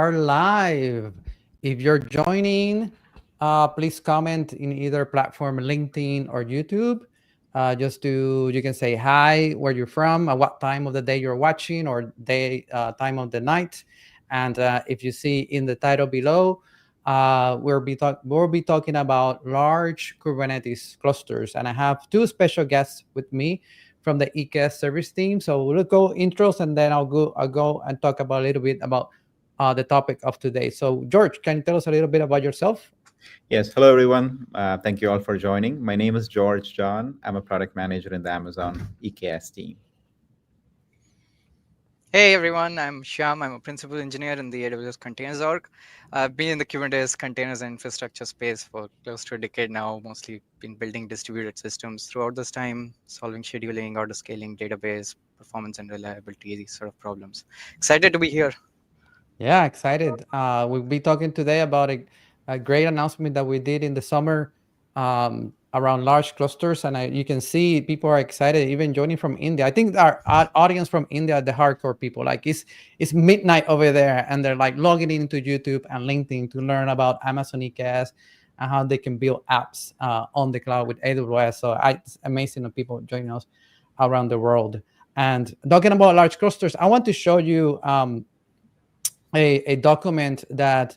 are live. If you're joining, please comment in either platform, LinkedIn or YouTube. You can say hi, where you're from, at what time of the day you're watching, or time of the night. And if you see in the title below, we'll be talking about large Kubernetes clusters. And I have two special guests with me from the EKS service team. So we'll go intros, and then I'll go and talk about a little bit about the topic of today. So George, can you tell us a little bit about yourself? Yes. Hello, everyone. Thank you all for joining. My name is George John. I'm a product manager in the Amazon EKS team. Hey everyone, I'm Shyam. I'm a principal engineer in the AWS Containers org. I've been in the Kubernetes containers and infrastructure space for close to a decade now, mostly been building distributed systems throughout this time, solving scheduling, auto scaling, database, performance and reliability, these sort of problems. Excited to be here. Yeah, excited. We'll be talking today about a great announcement that we did in the summer around large clusters. And you can see people are excited, even joining from India. I think our audience from India, the hardcore people, like it's midnight over there, and they're like logging into YouTube and LinkedIn to learn about Amazon EKS and how they can build apps on the cloud with AWS. So it's amazing that people joining us around the world. And talking about large clusters, I want to show you a document that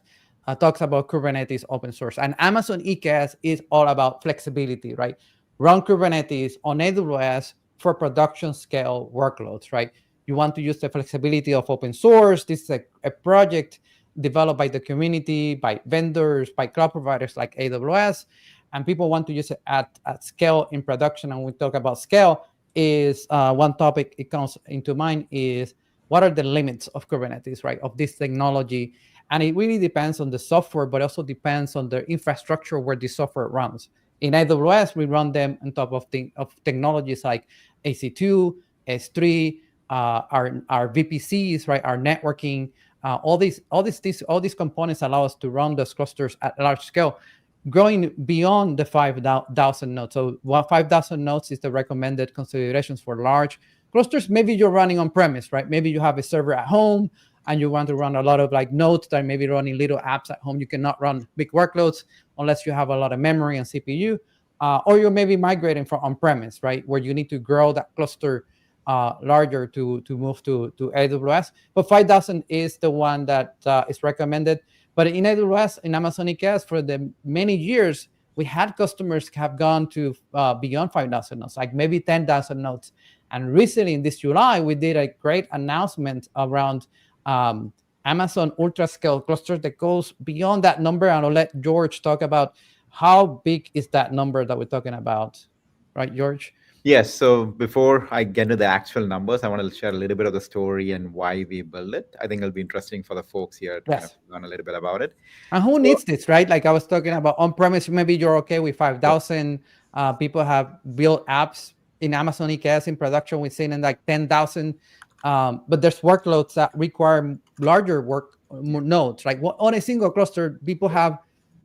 talks about Kubernetes open source. And Amazon EKS is all about flexibility, right? Run Kubernetes on AWS for production scale workloads, right? You want to use the flexibility of open source. This is a project developed by the community, by vendors, by cloud providers like AWS, and people want to use it at scale in production. And when we talk about scale, is one topic it comes into mind is what are the limits of Kubernetes, right, of this technology. And it really depends on the software, but also depends on the infrastructure where the software runs. In AWS, we run them on top of technologies like AC2, S3, our VPCs, right, our networking. All these components allow us to run those clusters at large scale, growing beyond the 5,000 nodes. So 5,000 nodes is the recommended considerations for large clusters. Maybe you're running on premise, right? Maybe you have a server at home and you want to run a lot of like nodes that maybe running little apps at home. You cannot run big workloads unless you have a lot of memory and CPU. Or you're maybe migrating from on-premise, right, where you need to grow that cluster larger to move to AWS. But 5,000 is the one that is recommended. But in AWS, in Amazon EKS, for the many years, we had customers have gone to beyond 5,000 nodes, like maybe 10,000 nodes. And recently, in this July, we did a great announcement around Amazon UltraScale cluster that goes beyond that number. And I'll let George talk about how big is that number that we're talking about. Right, George? Yes. So before I get to the actual numbers, I want to share a little bit of the story and why we build it. I think it'll be interesting for the folks here to kind of learn a little bit about it. And who needs this, right? Like I was talking about on-premise, maybe you're okay with 5,000. People have built apps in Amazon EKS in production. We've seen in like 10,000. But there's workloads that require larger nodes. Like on a single cluster, people have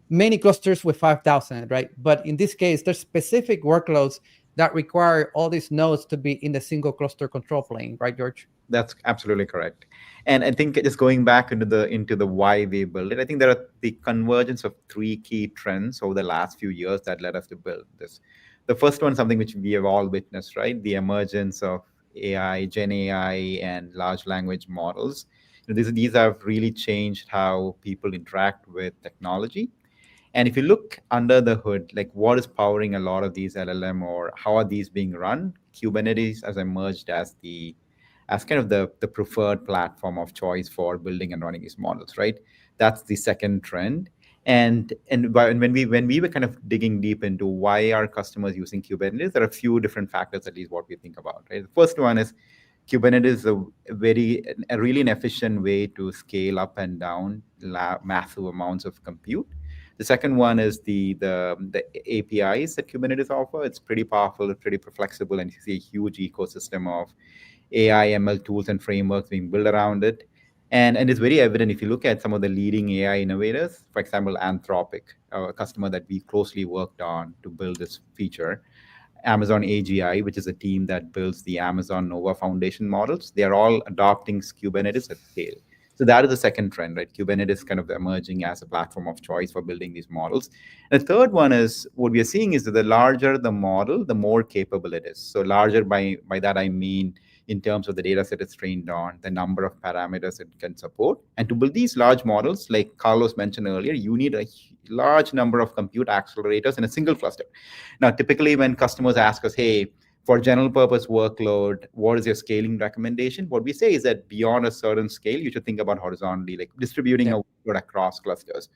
many clusters with 5,000, right? But in this case, there's specific workloads that require all these nodes to be in the single cluster control plane, right, George? That's absolutely correct. And I think just going back into the why we build it, I think there are the convergence of three key trends over the last few years that led us to build this. The first one, something which we have all witnessed, right? The emergence of AI, Gen AI, and large language models. These have really changed how people interact with technology. And if you look under the hood, like what is powering a lot of these LLM or how are these being run, Kubernetes has emerged as kind of the preferred platform of choice for building and running these models, right? That's the second trend. And when we were kind of digging deep into why are customers using Kubernetes, there are a few different factors, at least what we think about, right? The first one is Kubernetes is a really an efficient way to scale up and down massive amounts of compute. The second one is the APIs that Kubernetes offer. It's pretty powerful, it's pretty flexible, and you see a huge ecosystem of AI, ML tools and frameworks being built around it. And it's very evident if you look at some of the leading AI innovators, for example, Anthropic, a customer that we closely worked on to build this feature, Amazon AGI, which is a team that builds the Amazon Nova Foundation models. They are all adopting Kubernetes at scale. So So that is the second trend, right? Kubernetes kind of emerging as a platform of choice for building these models. And the third one is what we are seeing is that the larger the model, the more capable it is. So larger by that I mean in terms of the data set it's trained on, the number of parameters it can support. And to build these large models, like Carlos mentioned earlier, you need a large number of compute accelerators in a single cluster. Now, typically when customers ask us, hey, for general purpose workload, what is your scaling recommendation? What we say is that beyond a certain scale, you should think about horizontally, like distributing Yeah. a workload across clusters.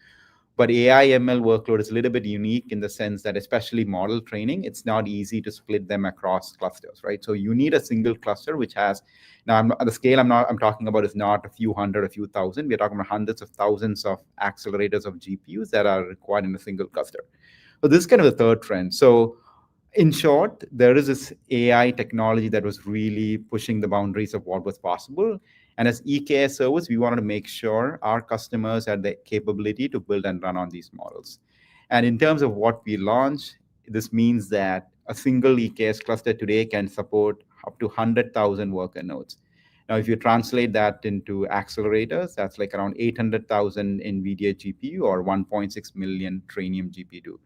But AI ML workload is a little bit unique in the sense that, especially model training, it's not easy to split them across clusters, right? So you need a single cluster which has, now the scale I'm talking about is not a few hundred, a few thousand. We're talking about hundreds of thousands of accelerators of GPUs that are required in a single cluster. So this is kind of the third trend. So in short, there is this AI technology that was really pushing the boundaries of what was possible. And as EKS service, we wanted to make sure our customers had the capability to build and run on these models. And in terms of what we launch, this means that a single EKS cluster today can support up to 100,000 worker nodes. Now, if you translate that into accelerators, that's like around 800,000 NVIDIA GPU or 1.6 million Trainium GPU.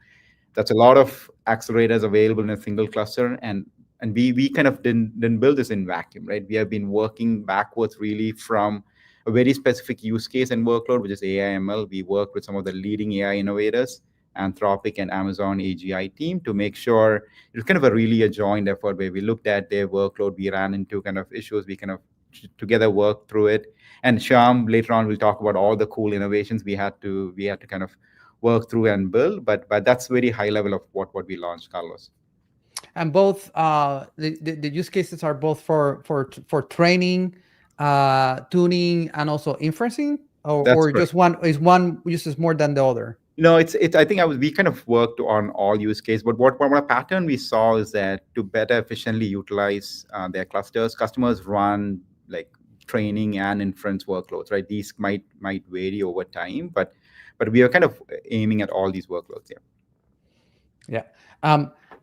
That's a lot of accelerators available in a single cluster, and we kind of didn't build this in vacuum, right? We have been working backwards really from a very specific use case and workload, which is AI ML. We work with some of the leading AI innovators, Anthropic and Amazon AGI team, to make sure it was kind of a joint effort where we looked at their workload, we ran into kind of issues, we kind of together worked through it. And Shyam later on will talk about all the cool innovations we had to kind of work through and build, but that's very high level of what we launched, Carlos. And both the use cases are both for training, tuning, and also inferencing, That's or correct. just one uses more than the other. No, it's I think we kind of worked on all use case, but what a pattern we saw is that to better efficiently utilize their clusters, customers run like training and inference workloads, right? These might vary over time, but we are kind of aiming at all these workloads. Yeah.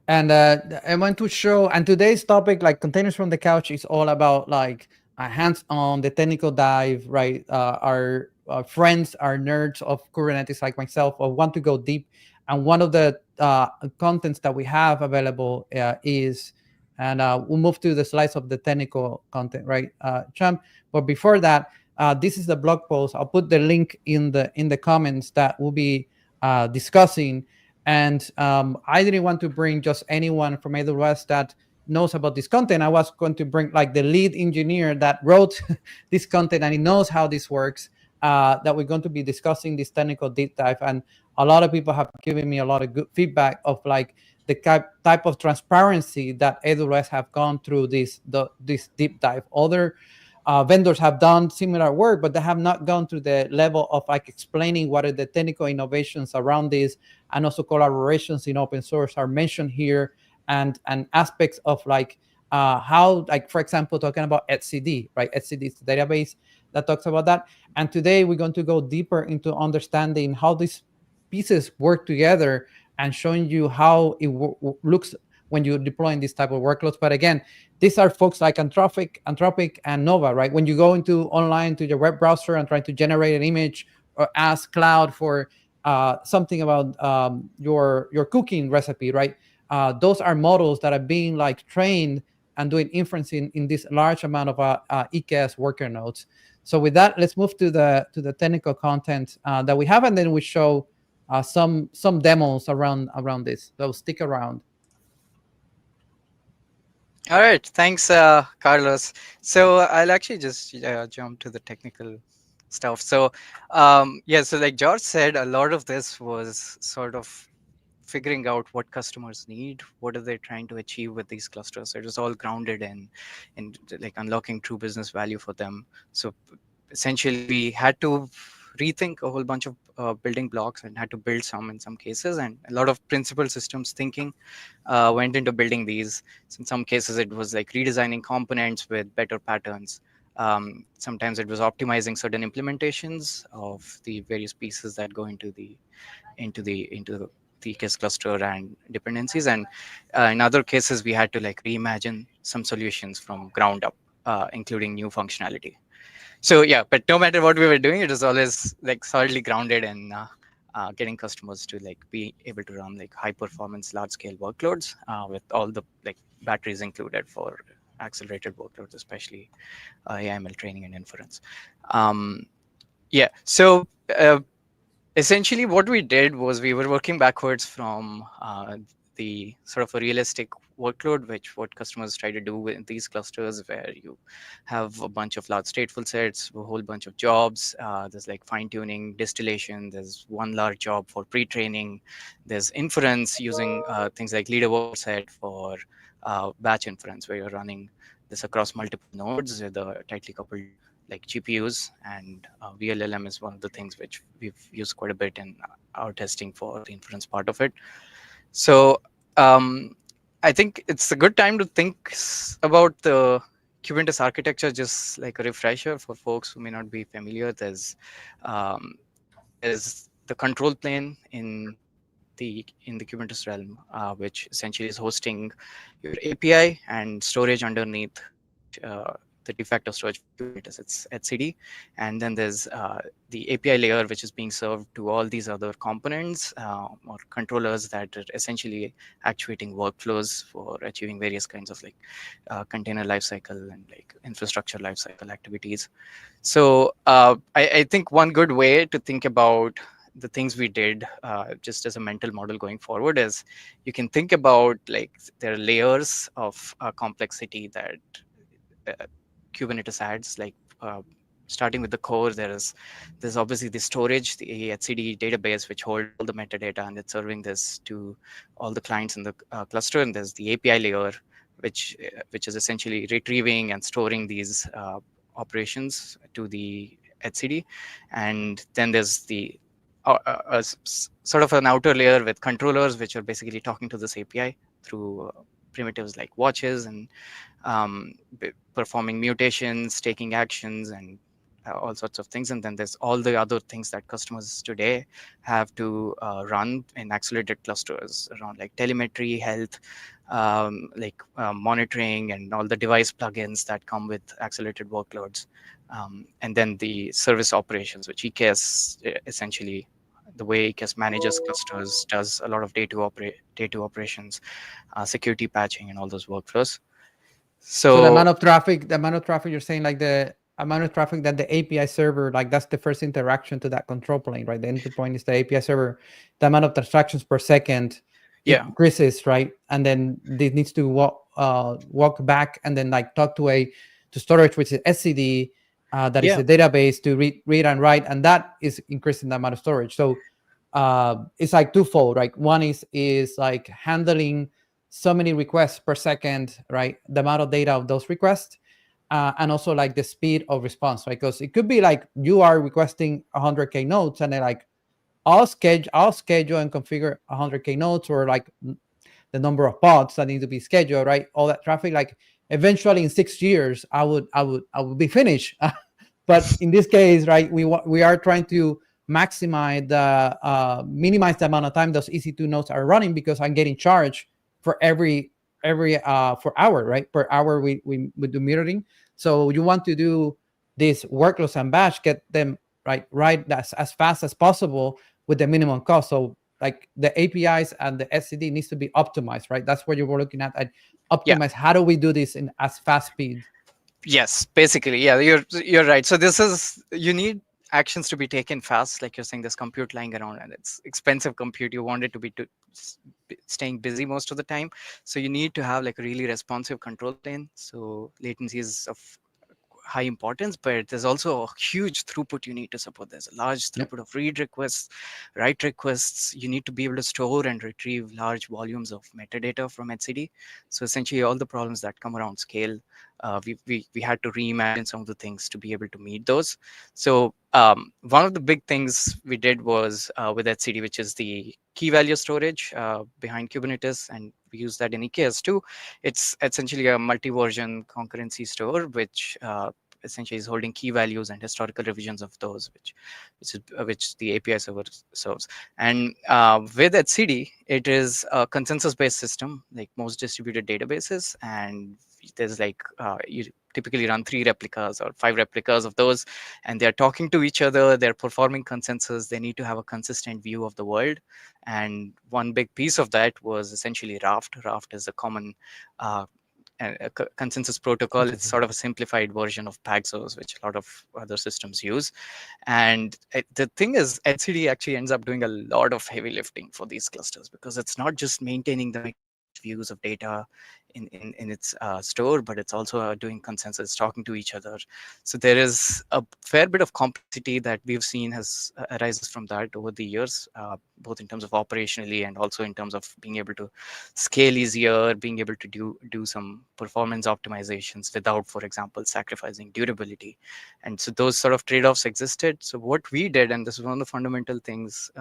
And I want to show, and today's topic, like containers from the couch, is all about like a hands-on, the technical dive, right? Our friends, our nerds of Kubernetes, like myself, want to go deep. And one of the contents that we have available is, and we'll move to the slides of the technical content, right, Cham? But before that, this is the blog post. I'll put the link in the comments that we'll be discussing. And I didn't want to bring just anyone from AWS that knows about this content. I was going to bring like the lead engineer that wrote this content and he knows how this works, that we're going to be discussing this technical deep dive. And a lot of people have given me a lot of good feedback of like the type of transparency that AWS have gone through this deep dive. Other vendors have done similar work, but they have not gone to the level of like explaining what are the technical innovations around this, and also collaborations in open source are mentioned here, and aspects of like how, like for example, talking about etcd, right? Etcd is the database that talks about that. And today we're going to go deeper into understanding how these pieces work together and showing you how it looks when you're deploying this type of workloads. But again, these are folks like Anthropic and Nova, right? When you go into online to your web browser and try to generate an image or ask Cloud for something about your cooking recipe, right? Those are models that are being like trained and doing inferencing in this large amount of EKS worker nodes. So with that, let's move to the technical content that we have, and then we show some demos around this. So stick around. All right, thanks, Carlos. So I'll actually just jump to the technical stuff. So yeah, so like George said, a lot of this was sort of figuring out what customers need, what are they trying to achieve with these clusters. It was all grounded in like unlocking true business value for them. So essentially, we had to rethink a whole bunch of building blocks and had to build some in some cases, and a lot of principal systems thinking went into building these. So in some cases, it was like redesigning components with better patterns. Sometimes it was optimizing certain implementations of the various pieces that go into the EKS cluster and dependencies. And in other cases, we had to like reimagine some solutions from ground up, including new functionality. So yeah, but no matter what we were doing, it was always like solidly grounded in getting customers to like be able to run like high performance, large scale workloads with all the like batteries included for accelerated workloads, especially AML training and inference. Um, yeah, so essentially what we did was we were working backwards from the sort of a realistic workload, which what customers try to do with these clusters, where you have a bunch of large stateful sets, a whole bunch of jobs. There's like fine tuning, distillation. There's one large job for pre-training. There's inference using things like leaderboard set for batch inference, where you're running this across multiple nodes with a tightly coupled like GPUs, and VLLM is one of the things which we've used quite a bit in our testing for the inference part of it. So um, I think it's a good time to think about the Kubernetes architecture, just like a refresher for folks who may not be familiar. Um, there's the control plane in the Kubernetes realm, which essentially is hosting your API and storage underneath, which the de facto storage for Kubernetes, it's etcd. And then there's the API layer, which is being served to all these other components or controllers that are essentially actuating workflows for achieving various kinds of like container lifecycle and like infrastructure lifecycle activities. So I think one good way to think about the things we did just as a mental model going forward is you can think about like there are layers of complexity that uh, Kubernetes adds, like starting with the core. There's obviously the storage, the etcd database, which hold all the metadata, and it's serving this to all the clients in the cluster. And there's the API layer, which is essentially retrieving and storing these operations to the etcd. And then there's the sort of an outer layer with controllers, which are basically talking to this API through primitives like watches and performing mutations, taking actions, and all sorts of things. And then there's all the other things that customers today have to run in accelerated clusters around like telemetry, health, monitoring, and all the device plugins that come with accelerated workloads. And then the service operations, which EKS essentially, the way EKS manages clusters, does a lot of day-to operations, security patching, and all those workflows. So the So amount of traffic you're saying, like the amount of traffic that the API server, like that's the first interaction to that control plane, right? The entry point is the API server. The amount of transactions per second yeah, increases, right? And then it needs to walk back and then like talk to storage, which is etcd, that is yeah, the database to read and write, and that is increasing the amount of storage. So it's like twofold, right? One is like handling so many requests per second, right? The amount of data of those requests, and also like the speed of response, right? Because it could be like you are requesting 100K nodes, and then like I'll schedule and configure 100K nodes, or like the number of pods that need to be scheduled, right? All that traffic, like eventually in 6 years, I would be finished. But in this case, right, we are trying to maximize minimize the amount of time those EC2 nodes are running, because I'm getting charged for every for hour, right? Per hour we do mirroring. So you want to do these workloads and batch, get them right as fast as possible with the minimum cost. So like the APIs and the etcd needs to be optimized, right? That's what you were looking at yeah. optimize. How do we do this in as fast speed? Yes, basically, yeah, you're right. So this is, you need actions to be taken fast, like you're saying. There's compute lying around, and it's expensive compute. You want it to be staying busy most of the time. So you need to have like a really responsive control plane. So latency is of high importance, but there's also a huge throughput you need to support. There's a large Yep. throughput of read requests, write requests. You need to be able to store and retrieve large volumes of metadata from etcd. So essentially all the problems that come around scale, we had to reimagine some of the things to be able to meet those. So one of the big things we did was with etcd, which is the key value storage behind Kubernetes, and we use that in EKS too. It's essentially a multi-version concurrency store, which essentially is holding key values and historical revisions of those, which the API server serves. And with etcd, it is a consensus-based system, like most distributed databases, and there's like you typically run 3 replicas or 5 replicas of those, and they're talking to each other, they're performing consensus, they need to have a consistent view of the world. And one big piece of that was essentially Raft. Raft is a common consensus protocol. It's sort of a simplified version of Paxos, which a lot of other systems use. And the thing is, etcd actually ends up doing a lot of heavy lifting for these clusters, because it's not just maintaining the views of data in its store, but it's also doing consensus, talking to each other. So there is a fair bit of complexity that we've seen has arises from that over the years, both in terms of operationally and also in terms of being able to scale easier, being able to do some performance optimizations without, for example, sacrificing durability. And so those sort of trade-offs existed. So what we did, and this is one of the fundamental things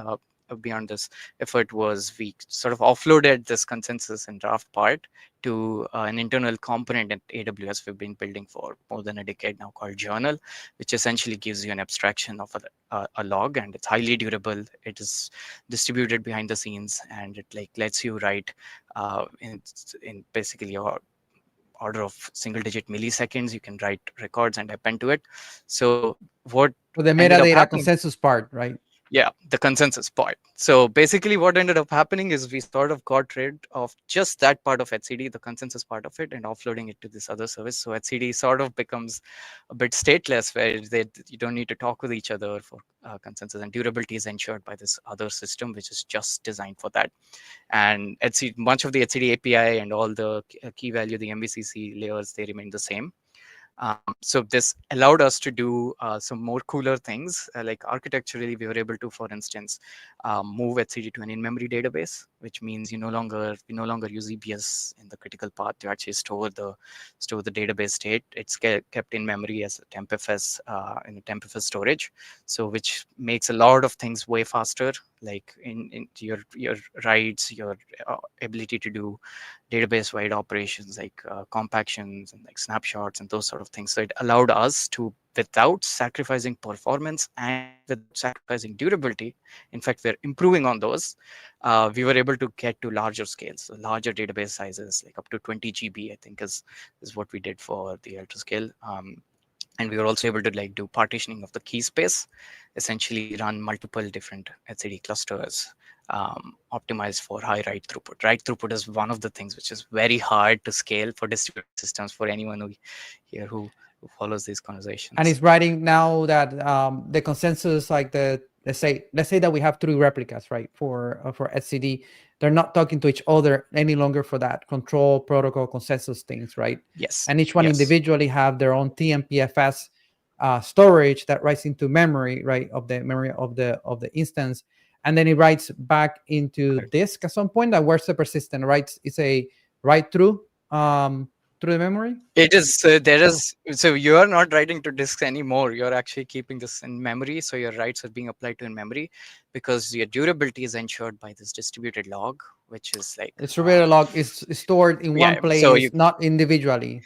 beyond this effort, was we sort of offloaded this consensus and draft part to an internal component at AWS we've been building for more than a decade now, called Journal, which essentially gives you an abstraction of a log, and it's highly durable. It is distributed behind the scenes, and it like lets you write in basically your order of single-digit milliseconds. You can write records and append to it. So what For the ended up metadata happening, consensus part, right? yeah, the consensus part. So basically what ended up happening is we sort of got rid of just that part of etcd, the consensus part of it, and offloading it to this other service. So etcd sort of becomes a bit stateless, where you don't need to talk with each other for consensus, and durability is ensured by this other system, which is just designed for that. And much of the etcd api and all the key value, the MVCC layers, they remain the same. So this allowed us to do some more cooler things, like architecturally, we were able to, for instance, move etcd to an in-memory database, which means we no longer use EBS in the critical path to actually store the database state. It's kept in memory as a tempfs in a tempfs storage, so which makes a lot of things way faster, like in your writes, your ability to do database-wide operations like compactions and like snapshots and those sort of things. So it allowed us to, without sacrificing performance and without sacrificing durability, in fact, we're improving on those. We were able to get to larger scales, so larger database sizes, like up to 20 GB, I think is what we did for the ultra scale. And we were also able to like do partitioning of the key space, essentially run multiple different etcd clusters, optimized for high write throughput. Write throughput is one of the things which is very hard to scale for distributed systems, for anyone who follows these conversations. And it's writing now that the consensus, like let's say that we have 3 replicas, right, for etcd. They're not talking to each other any longer for that control protocol consensus things, right? Yes. And each one individually have their own TMPFS storage that writes into memory, right, of the memory of the instance, and then it writes back into disk at some point. That where's the persistent writes? It's a write through the memory. It is there is, so you are not writing to disks anymore. You're actually keeping this in memory, so your writes are being applied to in memory, because your durability is ensured by this distributed log, which is like distributed log is stored in one place, so not individually.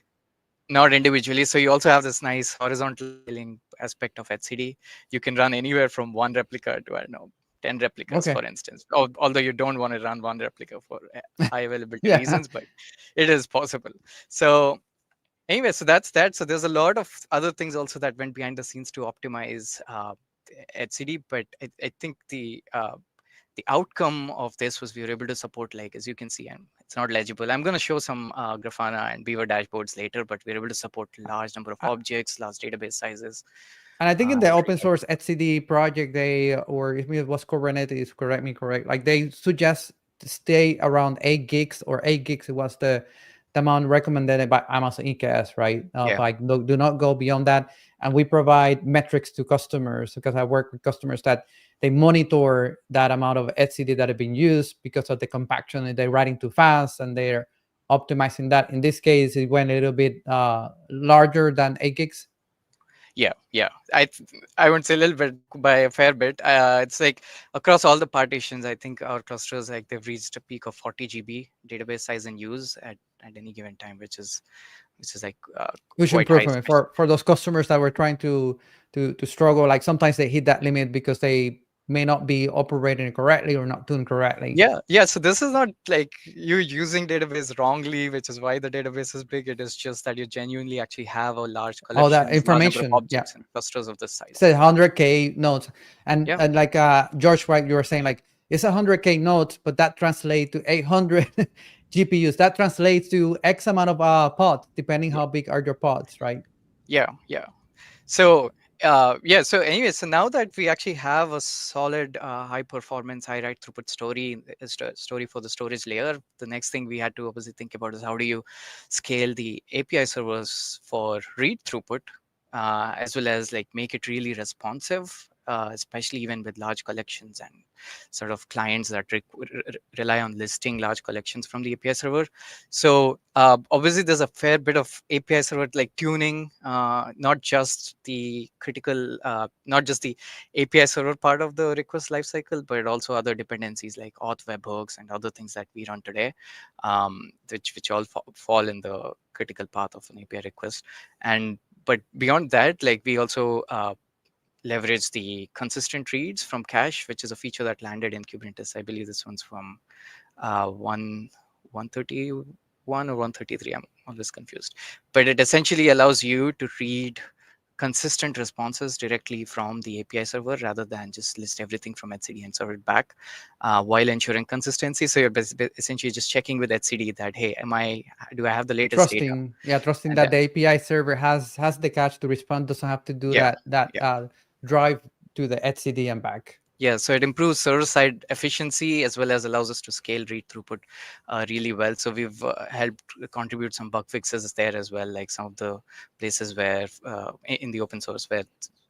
Not individually. So you also have this nice horizontal scaling aspect of etcd. You can run anywhere from 1 replica to, I don't know, 10 replicas, for instance. Although you don't want to run 1 replica for high availability reasons, but it is possible. So anyway, so that's that. So there's a lot of other things also that went behind the scenes to optimize etcd, but I think the outcome of this was we were able to support, like, as you can see, and it's not legible. I'm going to show some Grafana and Beaver dashboards later, but we're able to support large number of objects, large database sizes. And I think in the open source etcd project, or if it was Kubernetes, correct, like they suggest to stay around 8 gigs, or 8 gigs was the amount recommended by Amazon EKS, right? Like do not go beyond that. And we provide metrics to customers, because I work with customers that they monitor that amount of etcd that have been used because of the compaction, and they're writing too fast, and they're optimizing that. In this case, it went a little bit larger than 8 gigs. Yeah. I wouldn't say a little bit, by a fair bit. It's like across all the partitions, I think our clusters, like, they've reached a peak of 40 GB database size in use at any given time, which is like huge improvement for those customers that were trying to struggle. Like sometimes they hit that limit because they may not be operating correctly or not tuned correctly. Yeah. So this is not like you using database wrongly, which is why the database is big. It is just that you genuinely actually have a large All that collections, large number of information, yeah. objects and clusters of this size. Say 100K nodes, and Yeah. and like George, right? You were saying like it's 100K nodes, but that translates to 800 GPUs. That translates to X amount of pods, depending how big are your pods, right? Yeah. So so anyway, so now that we actually have a solid high performance, high write throughput story for the storage layer, the next thing we had to obviously think about is how do you scale the API servers for read throughput, as well as like make it really responsive, especially even with large collections and sort of clients that rely on listing large collections from the API server. So obviously there's a fair bit of API server like tuning, not just the critical, not just the API server part of the request lifecycle, but also other dependencies like auth webhooks and other things that we run today, which all fall in the critical path of an API request. And but beyond that, like we also leverage the consistent reads from cache, which is a feature that landed in Kubernetes. I believe this one's from 131 or 133. I'm always confused. But it essentially allows you to read consistent responses directly from the API server rather than just list everything from etcd and serve it back, while ensuring consistency. So you're essentially just checking with etcd that, hey, do I have the latest data? Trusting And that then, the API server has the cache to respond, doesn't have to do yeah, that yeah. drive to the etcd and back. Yeah, so it improves server-side efficiency as well as allows us to scale read throughput really well. So we've helped contribute some bug fixes there as well, like some of the places where in the open source where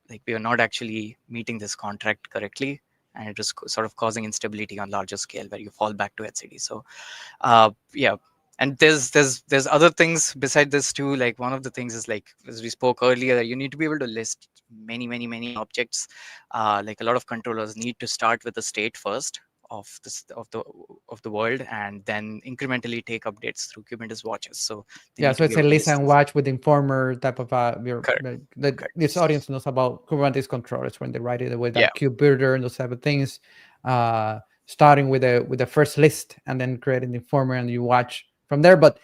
like we are not actually meeting this contract correctly, and it is sort of causing instability on larger scale where you fall back to etcd. So yeah. And there's other things beside this too. Like one of the things is, like as we spoke earlier, you need to be able to list many objects. Like a lot of controllers need to start with the state first of the world, and then incrementally take updates through Kubernetes watches. So they need So to be it's a able to listen list and this. watch with informer type of Correct. this audience knows about Kubernetes controllers when they write it with Yeah. that kube builder and those type of things, starting with the first list and then creating the informer, and you watch from there. But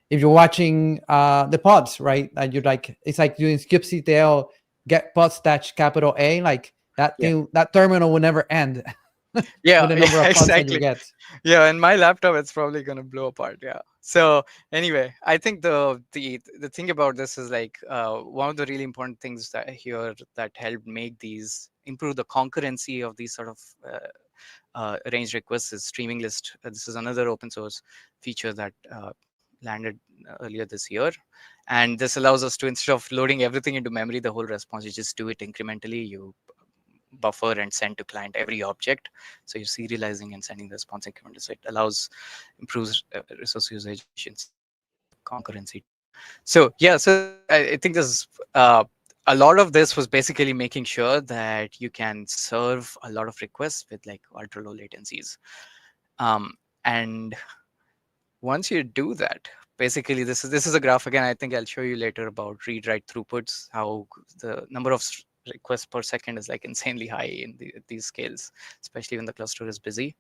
if you're watching the pods, right, and you're like, it's like doing kubectl get pod stash capital A, like that thing, that terminal will never end. Yeah, with the number of pods that you exactly. get. Yeah, in my laptop it's probably going to blow apart. Yeah. So anyway, I think the thing about this is like one of the really important things that here that helped make these improve the concurrency of these sort of arranged requests is streaming list. This is another open source feature that landed earlier this year, and this allows us to, instead of loading everything into memory, the whole response, you just do it incrementally. You buffer and send to client every object, so you're serializing and sending the response incrementally. So it improves resource usage efficiency and concurrency too. So yeah, so I think there's a lot of this was basically making sure that you can serve a lot of requests with like ultra low latencies, and once you do that, basically this is a graph. Again, I think I'll show you later about read write throughputs, how the number of requests per second is like insanely high in these scales, especially when the cluster is busy.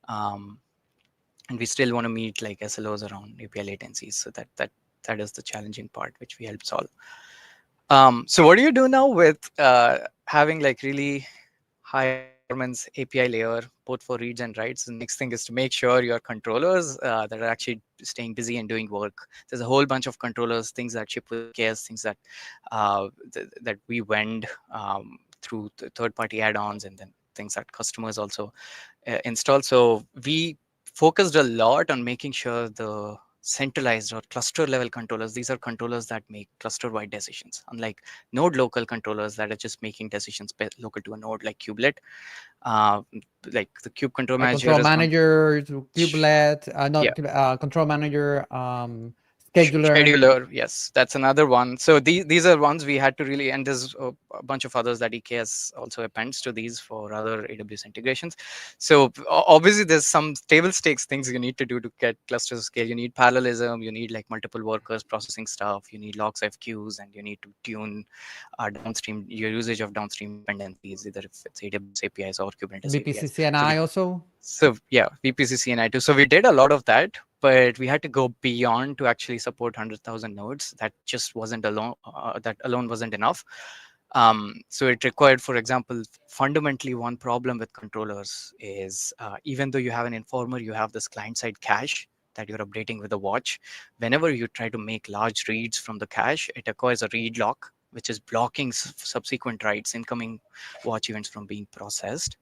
And we still want to meet like SLOs around API latencies. So that is the challenging part, which we help solve. So what do you do now with having like really high performance API layer, both for reads and writes? The next thing is to make sure your controllers that are actually staying busy and doing work. There's a whole bunch of controllers, things that ship with EKS, things that that we vend through third-party add-ons, and then things that customers also install. So we focused a lot on making sure the centralized or cluster level controllers, these are controllers that make cluster wide decisions, unlike node local controllers that are just making decisions local to a node like kubelet. Like the kube control manager Control is one. manager, kubelet, Yeah. control manager, scheduler. Scheduler, yes, that's another one. So these are ones we had to really, and there's a bunch of others that EKS also appends to these for other AWS integrations. So obviously there's some table stakes things you need to do to get clusters of scale. You need parallelism, you need like multiple workers processing stuff, you need logs FQs, and you need to tune downstream your usage of downstream dependencies, either if it's AWS APIs or Kubernetes APIs. VPCC and So I also. so yeah, VPCC and I2. So we did a lot of that, but we had to go beyond to actually support 100,000 nodes. That just wasn't alone. That alone wasn't enough. So it required, for example, fundamentally one problem with controllers is even though you have an informer, you have this client-side cache that you're updating with a watch. Whenever you try to make large reads from the cache, it acquires a read lock, which is blocking subsequent writes, incoming watch events from being processed.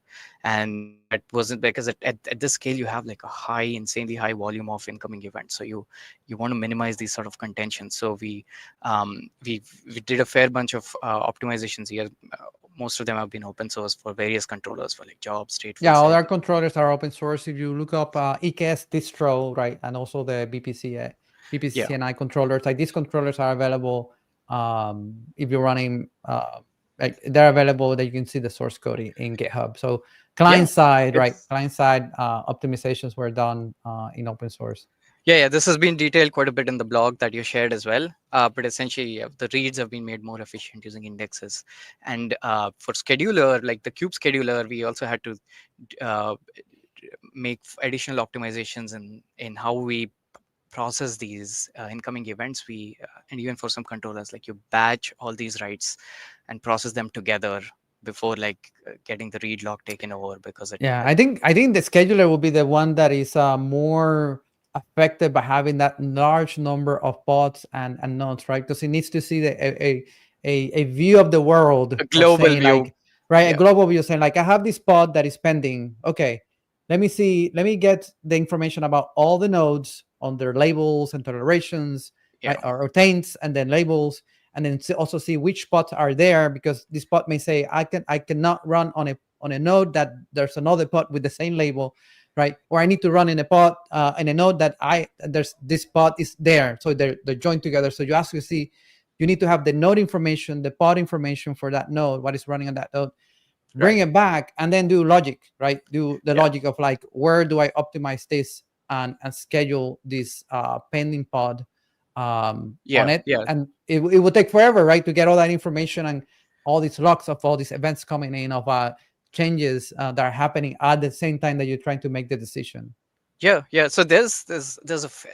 And that wasn't because at this scale you have like a high, insanely high volume of incoming events. So you want to minimize these sort of contentions. So we did a fair bunch of optimizations here. Most of them have been open source for various controllers for like jobs, stateful Yeah, all set. our controllers are open source. If you look up EKS distro, right, and also the VPC Yeah. CNI controllers, like these controllers are available. If you're running, like they're available that you can see the source code in GitHub. So client side, right, client side optimizations were done in open source. Yeah, this has been detailed quite a bit in the blog that you shared as well. But essentially, the reads have been made more efficient using indexes. And for scheduler, like the kube scheduler, we also had to uh, make additional optimizations in how we process these incoming events. And even for some controllers, like you batch all these writes and process them together before like getting the read lock taken over, because Yeah, I think the scheduler will be the one that is more affected by having that large number of pods and nodes, right? Because it needs to see a view of the world a of global saying view. like, right, a Yeah, global view saying like, I have this pod that is pending. Okay, let me get the information about all the nodes on their labels and tolerations, yeah, right, or taints and then labels, and then also see which pods are there, because this pod may say I cannot run on a node that there's another pod with the same label, right? Or I need to run in a pod in a node that there's this pod is there, so they're joined together. So you ask to see, you need to have the node information, the pod information for that node, what is running on that node, bring right. it back, and then do logic, right? Do the Yeah, logic of like, where do I optimize this and schedule this pending pod on yeah, it. yeah. And it would take forever, right, to get all that information and all these logs of all these events coming in of changes that are happening at the same time that you're trying to make the decision. Yeah. So there's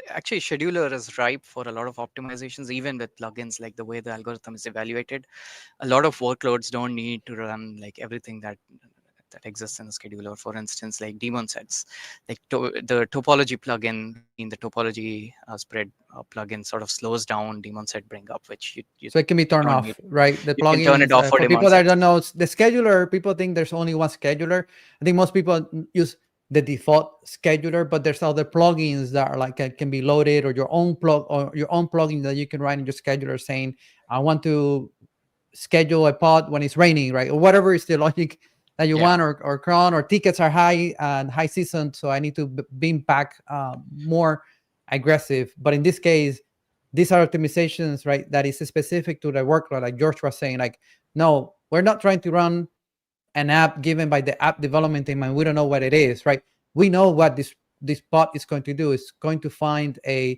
actually scheduler is ripe for a lot of optimizations, even with plugins, like the way the algorithm is evaluated. A lot of workloads don't need to run like everything that exists in the scheduler. For instance, like daemon sets, like the topology plugin, we've seen the topology spread plugin sort of slows down daemon set bring up, which So it can be you turned don't need. off, right? The You can turn it plugins, off for for daemon people that sets. don't know, the scheduler, people think there's only one scheduler. I think most people use the default scheduler, but there's other plugins that are like can be loaded, or your own plugin that you can write in your scheduler saying, I want to schedule a pod when it's raining, right? Or whatever is the logic that you Yeah, want, or cron, or tickets are high and high season, so I need to beam back more aggressive. But in this case, these are optimizations, right, that is specific to the workload, like George was saying, like, no, we're not trying to run an app given by the app development team and we don't know what it is, right? We know what this pod is going to do. It's going to find an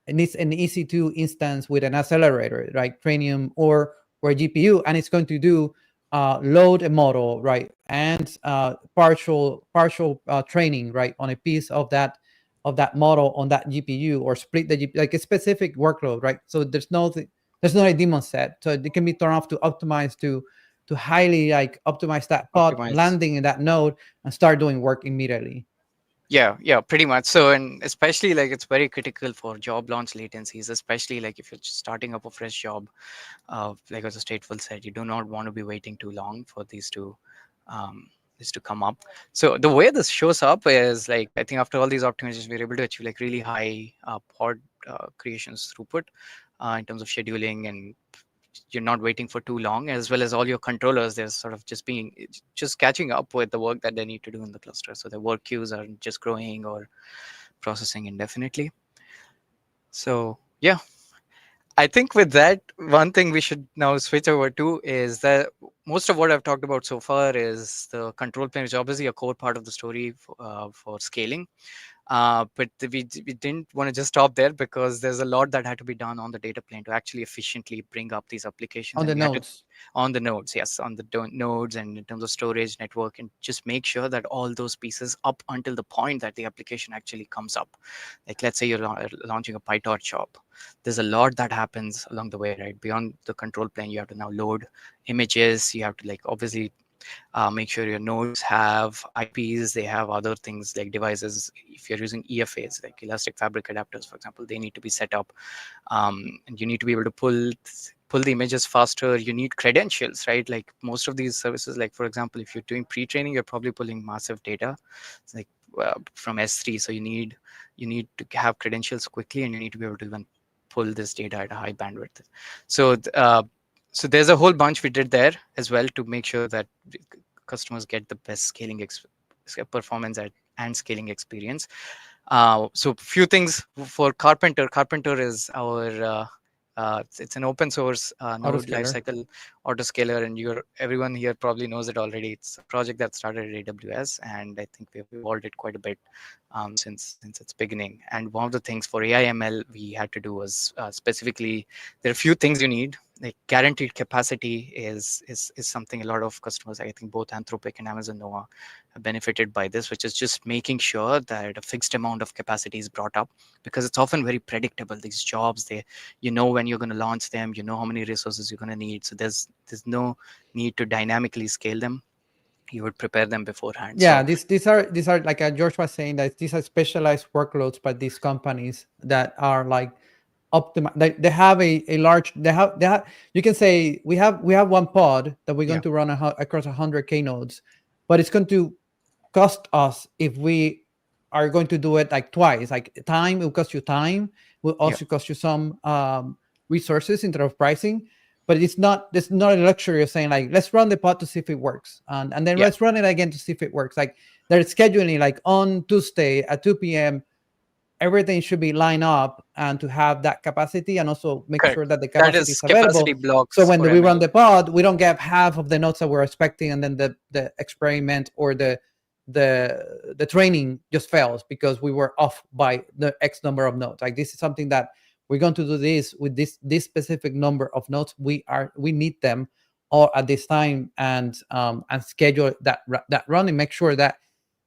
EC2 instance with an accelerator, right, Trainium or a GPU, and it's going to do load a model, right, and partial training, right, on a piece of that model on that GPU, or split the GPU, like a specific workload, right? So there's no a daemon set, so it can be turned off to optimize to highly like optimize that pod optimize. landing in that node and start doing work immediately. Yeah, pretty much. So, and especially like it's very critical for job launch latencies, especially like if you're just starting up a fresh job. Like as a stateful said, you do not want to be waiting too long for um, these to come up. So the way this shows up is like, I think after all these optimizations, we're able to achieve like really high pod creations throughput in terms of scheduling, and you're not waiting for too long, as well as all your controllers, they're sort of just catching up with the work that they need to do in the cluster. So the work queues are just growing or processing indefinitely. So Yeah, I think with that, one thing we should now switch over to is that most of what I've talked about so far is the control plane, which is obviously a core part of the story for scaling. But we didn't want to just stop there because there's a lot that had to be done on the data plane to actually efficiently bring up these applications, On and the we had to nodes. on the nodes, yes, on the nodes, and in terms of storage network, and just make sure that all those pieces up until the point that the application actually comes up. Like let's say you're launching a PyTorch job, there's a lot that happens along the way, right? Beyond the control plane, you have to now load images, you have to like obviously make sure your nodes have IPs, they have other things like devices. If you're using EFAs, like elastic fabric adapters, for example, they need to be set up. And you need to be able to pull the images faster. You need credentials, right? Like most of these services, like for example, if you're doing pre-training, you're probably pulling massive data. It's like from S3, so you need to have credentials quickly, and you need to be able to even pull this data at a high bandwidth. So so there's a whole bunch we did there as well to make sure that customers get the best performance and scaling experience. So few things for Karpenter. Karpenter is our it's an open source node Autoscaler. lifecycle autoscaler, and everyone here probably knows it already. It's a project that started at AWS, and I think we've evolved it quite a bit since its beginning. And one of the things for AI/ML we had to do was specifically there are a few things you need. Like guaranteed capacity is something a lot of customers, I think both Anthropic and Amazon Noah, have benefited by this, which is just making sure that a fixed amount of capacity is brought up, because it's often very predictable. These jobs, you know when you're going to launch them, you know how many resources you're going to need. So there's no need to dynamically scale them. You would prepare them beforehand. Yeah, So these are like George was saying, that these are specialized workloads by these companies that are like optimize. They have a large. They have. You can say we have one pod that we're yeah, going to run across 100K nodes, but it's going to cost us if we are going to do it like twice. Like time, it will cost you time. Will yeah, also cost you some resources in terms of pricing. But it's not a luxury of saying like, let's run the pod to see if it works, and then yeah, let's run it again to see if it works. Like they're scheduling like on Tuesday at 2 p.m. Everything should be lined up and to have that capacity, and also make correct. sure that the That capacity is is capacity available. So blocks when for we run ML. the pod, we don't get half of the nodes that we're expecting, and then the experiment or the training just fails because we were off by the X number of nodes. Like this is something that we're going to do this with this specific number of nodes. We need them all at this time, and schedule that run and make sure that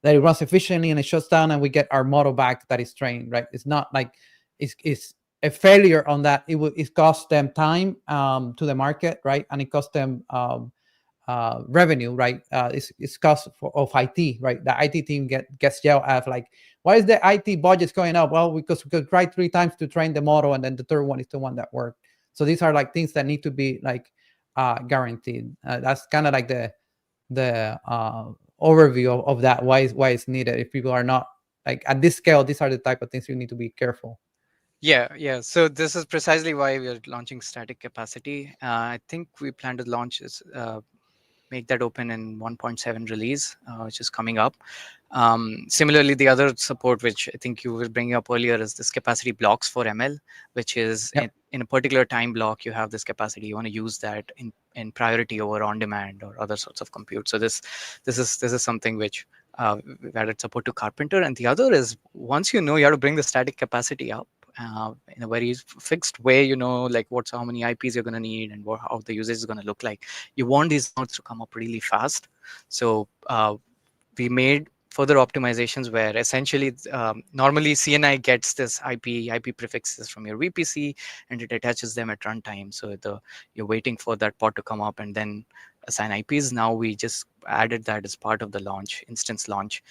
it runs efficiently and it shuts down and we get our model back that is trained, right? It's not like it's a failure on that. It costs them time to the market, right? And it costs them revenue, right? It's cost of IT, right? The IT team gets yelled at like, why is the IT budget going up? Well, because we could try 3 times to train the model, and then the third one is the one that worked. So these are like things that need to be like guaranteed. That's kind of like the overview of that, why it's needed. If people are not like at this scale, these are the type of things you need to be careful. Yeah. So this is precisely why we are launching static capacity. I think we plan to launch this, make that open in 1.7 release, which is coming up. Similarly, the other support, which I think you were bringing up earlier, is this capacity blocks for ML, which is Yep. in a particular time block, you have this capacity. You want to use that in priority over on demand or other sorts of compute. So this is something which we've added support to Karpenter. And the other is, once you know you have to bring the static capacity up in a very fixed way, like how many IPs you're going to need and how the usage is going to look like. You want these nodes to come up really fast. So we made further optimizations where essentially normally CNI gets this IP prefixes from your VPC, and it attaches them at runtime. So you're waiting for that pod to come up and then assign IPs. Now we just added that as part of the instance launch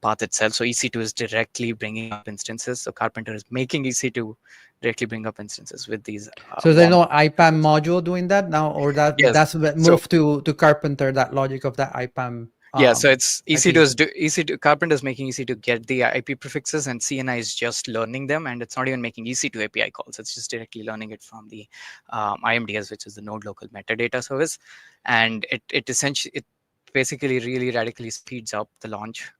path itself. So EC2 is directly bringing up instances. So Karpenter is making EC2 directly bring up instances with these So there's warm no IPAM prefixes. module doing that now, or Yes. that's So moved to Carpenter, that logic of that IPAM yeah, so it's EC2 IP. is EC2 Karpenter is making EC2 get the IP prefixes, and CNI is just learning them, and it's not even making EC2 API calls. It's just directly learning it from the IMDS, which is the node local metadata service, and it essentially basically really radically speeds up the launch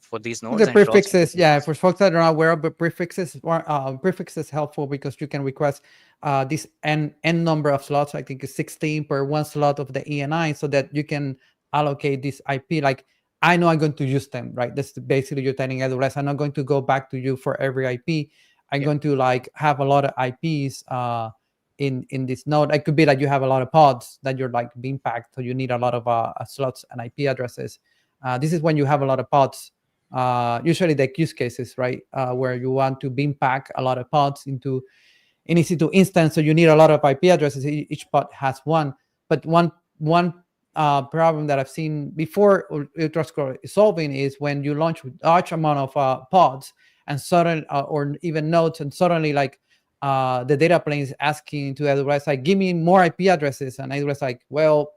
for these nodes, The and it also prefixes, yeah, for folks that are not aware of the prefixes, prefixes helpful because you can request this n number of slots. I think it's 16 per one slot of the ENI, so that you can allocate this IP. Like, I know I'm going to use them, right? That's basically you're telling AWS, I'm not going to go back to you for every IP. I'm Yeah. going to like have a lot of IPs in this node. It could be like you have a lot of pods that you're like being packed, so you need a lot of slots and IP addresses. This is when you have a lot of pods. Usually the use cases, right, where you want to beam pack a lot of pods into an EC2 instance, so you need a lot of IP addresses. Each pod has one, but one problem that I've seen before Ultrascroll is solving is when you launch large amount of pods and suddenly, or even nodes, and suddenly like the data plane is asking to AWS like, give me more IP addresses, and AWS like, well,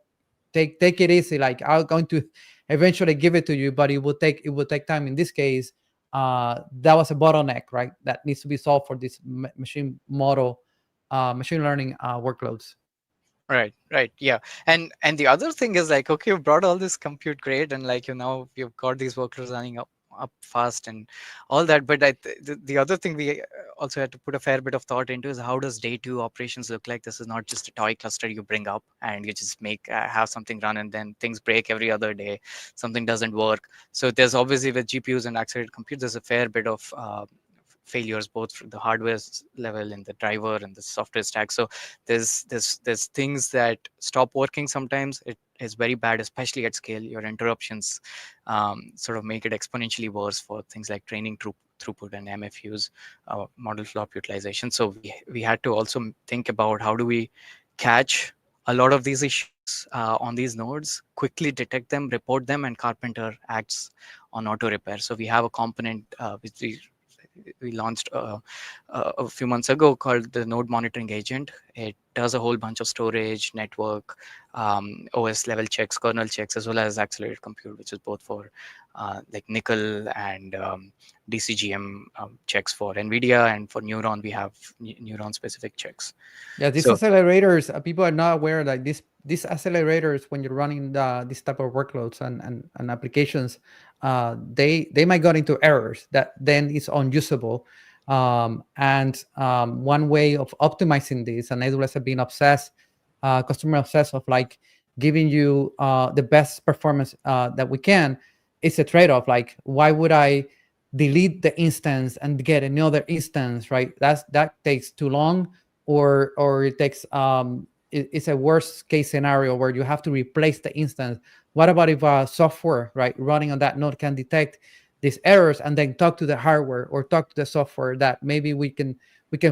take it easy. Like, I'm going to eventually give it to you, but it will take time. In this case, that was a bottleneck, right? That needs to be solved for this machine learning workloads. Right, yeah. And the other thing is like, okay, you've brought all this compute, great, and like, now you've got these workloads running up fast and all that, but the other thing we also had to put a fair bit of thought into is, how does day two operations look like? This is not just a toy cluster you bring up and you just make have something run, and then things break every other day, something doesn't work. So there's obviously, with GPUs and accelerated compute, there's a fair bit of failures, both from the hardware level and the driver and the software stack. So there's things that stop working sometimes. It is very bad, especially at scale. Your interruptions sort of make it exponentially worse for things like training throughput and MFUs, model flop utilization. So we had to also think about, how do we catch a lot of these issues on these nodes, quickly detect them, report them, and Karpenter acts on auto repair. So we have a component which we launched a few months ago called the Node Monitoring Agent. It does a whole bunch of storage, network, OS level checks, kernel checks, as well as accelerated compute, which is both for like Nickel and DCGM checks for NVIDIA, and for Neuron, we have Neuron specific checks. Yeah, these So, accelerators, people are not aware that these accelerators, when you're running this type of workloads and applications, they might go into errors that then is unusable. One way of optimizing this, and AWS have been obsessed, customer obsessed, of like giving you the best performance that we can. It's a trade-off. Like, why would I delete the instance and get another instance, right? That takes too long, or it takes it's a worst case scenario where you have to replace the instance. What about if software, right, running on that node can detect these errors and then talk to the hardware or talk to the software that maybe we can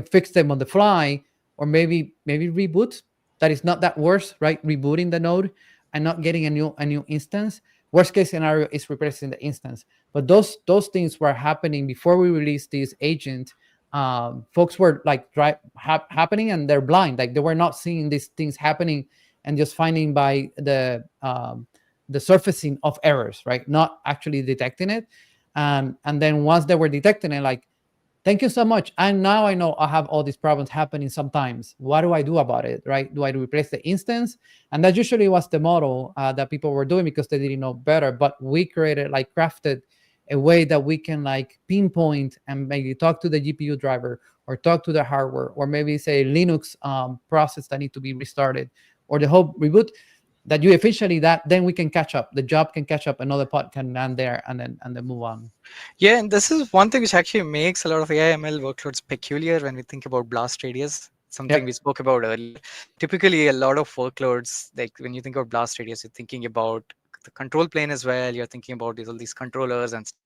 fix them on the fly, or maybe reboot? That is not that worse, right? Rebooting the node and not getting a new instance. Worst case scenario is replacing the instance. But those things were happening before we released this agent. Folks were like happening, and they're blind, like they were not seeing these things happening, and just finding by the surfacing of errors, right, not actually detecting it. And then once they were detecting it, like, thank you so much, and now I know I have all these problems happening sometimes. What do I do about it, right? Do I replace the instance? And that usually was the model that people were doing because they didn't know better. But we crafted a way that we can like pinpoint and maybe talk to the GPU driver, or talk to the hardware, or maybe say Linux process that need to be restarted, or the whole reboot, that you efficiently, that then we can catch up. The job can catch up, another pod can land there, and then move on. yeah, and this is one thing which actually makes a lot of AI/ML workloads peculiar when we think about blast radius. Something we spoke about earlier. Typically, a lot of workloads, like when you think of blast radius, you're thinking about the control plane as well. You're thinking about all these controllers and stuff.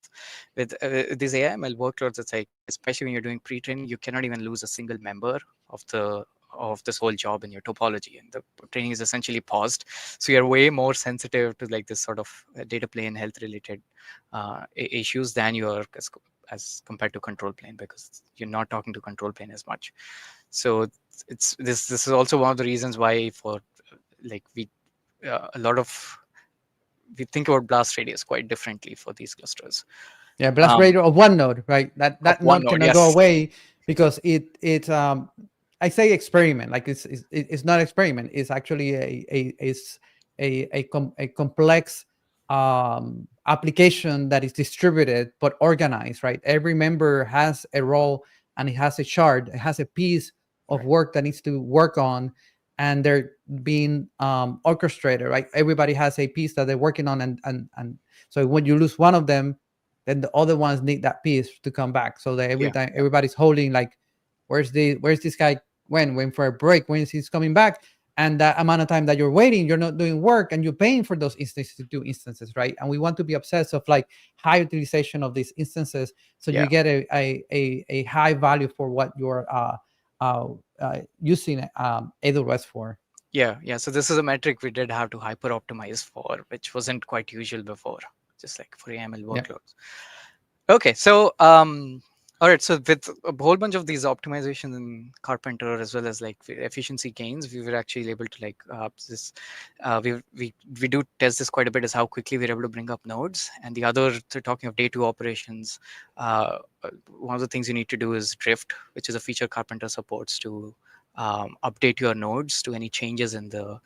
With these AI/ML workloads, it's like, especially when you're doing pre-training, you cannot even lose a single member of this whole job in your topology, and the training is essentially paused. So you're way more sensitive to like this sort of data plane health related issues than you are as compared to control plane, because you're not talking to control plane as much. So this is also one of the reasons why, for like, we think about blast radius quite differently for these clusters. Yeah, blast radius of one node, right? That One node node, cannot go yes. away, because it I say experiment, like it's not experiment. It's actually a complex application that is distributed but organized, right? Every member has a role and it has a shard, it has a piece of work that needs to work on, and they're being orchestrated, right? Everybody has a piece that they're working on, and so when you lose one of them, then the other ones need that piece to come back. So that every time everybody's holding, like, where's this guy, when for a break, when is he's coming back? And that amount of time that you're waiting, you're not doing work, and you're paying for those instances to do instances, right? And we want to be obsessed of like high utilization of these instances, so you get a high value for what you're using AWS for. Yeah. So this is a metric we did have to hyper optimize for, which wasn't quite usual before, just like for AML workloads. Okay, so all right, so with a whole bunch of these optimizations in Karpenter, as well as like efficiency gains, we were actually able to like we do test this quite a bit, is how quickly we're able to bring up nodes. And the other, so talking of day two operations, one of the things you need to do is drift, which is a feature Karpenter supports to update your nodes to any changes in the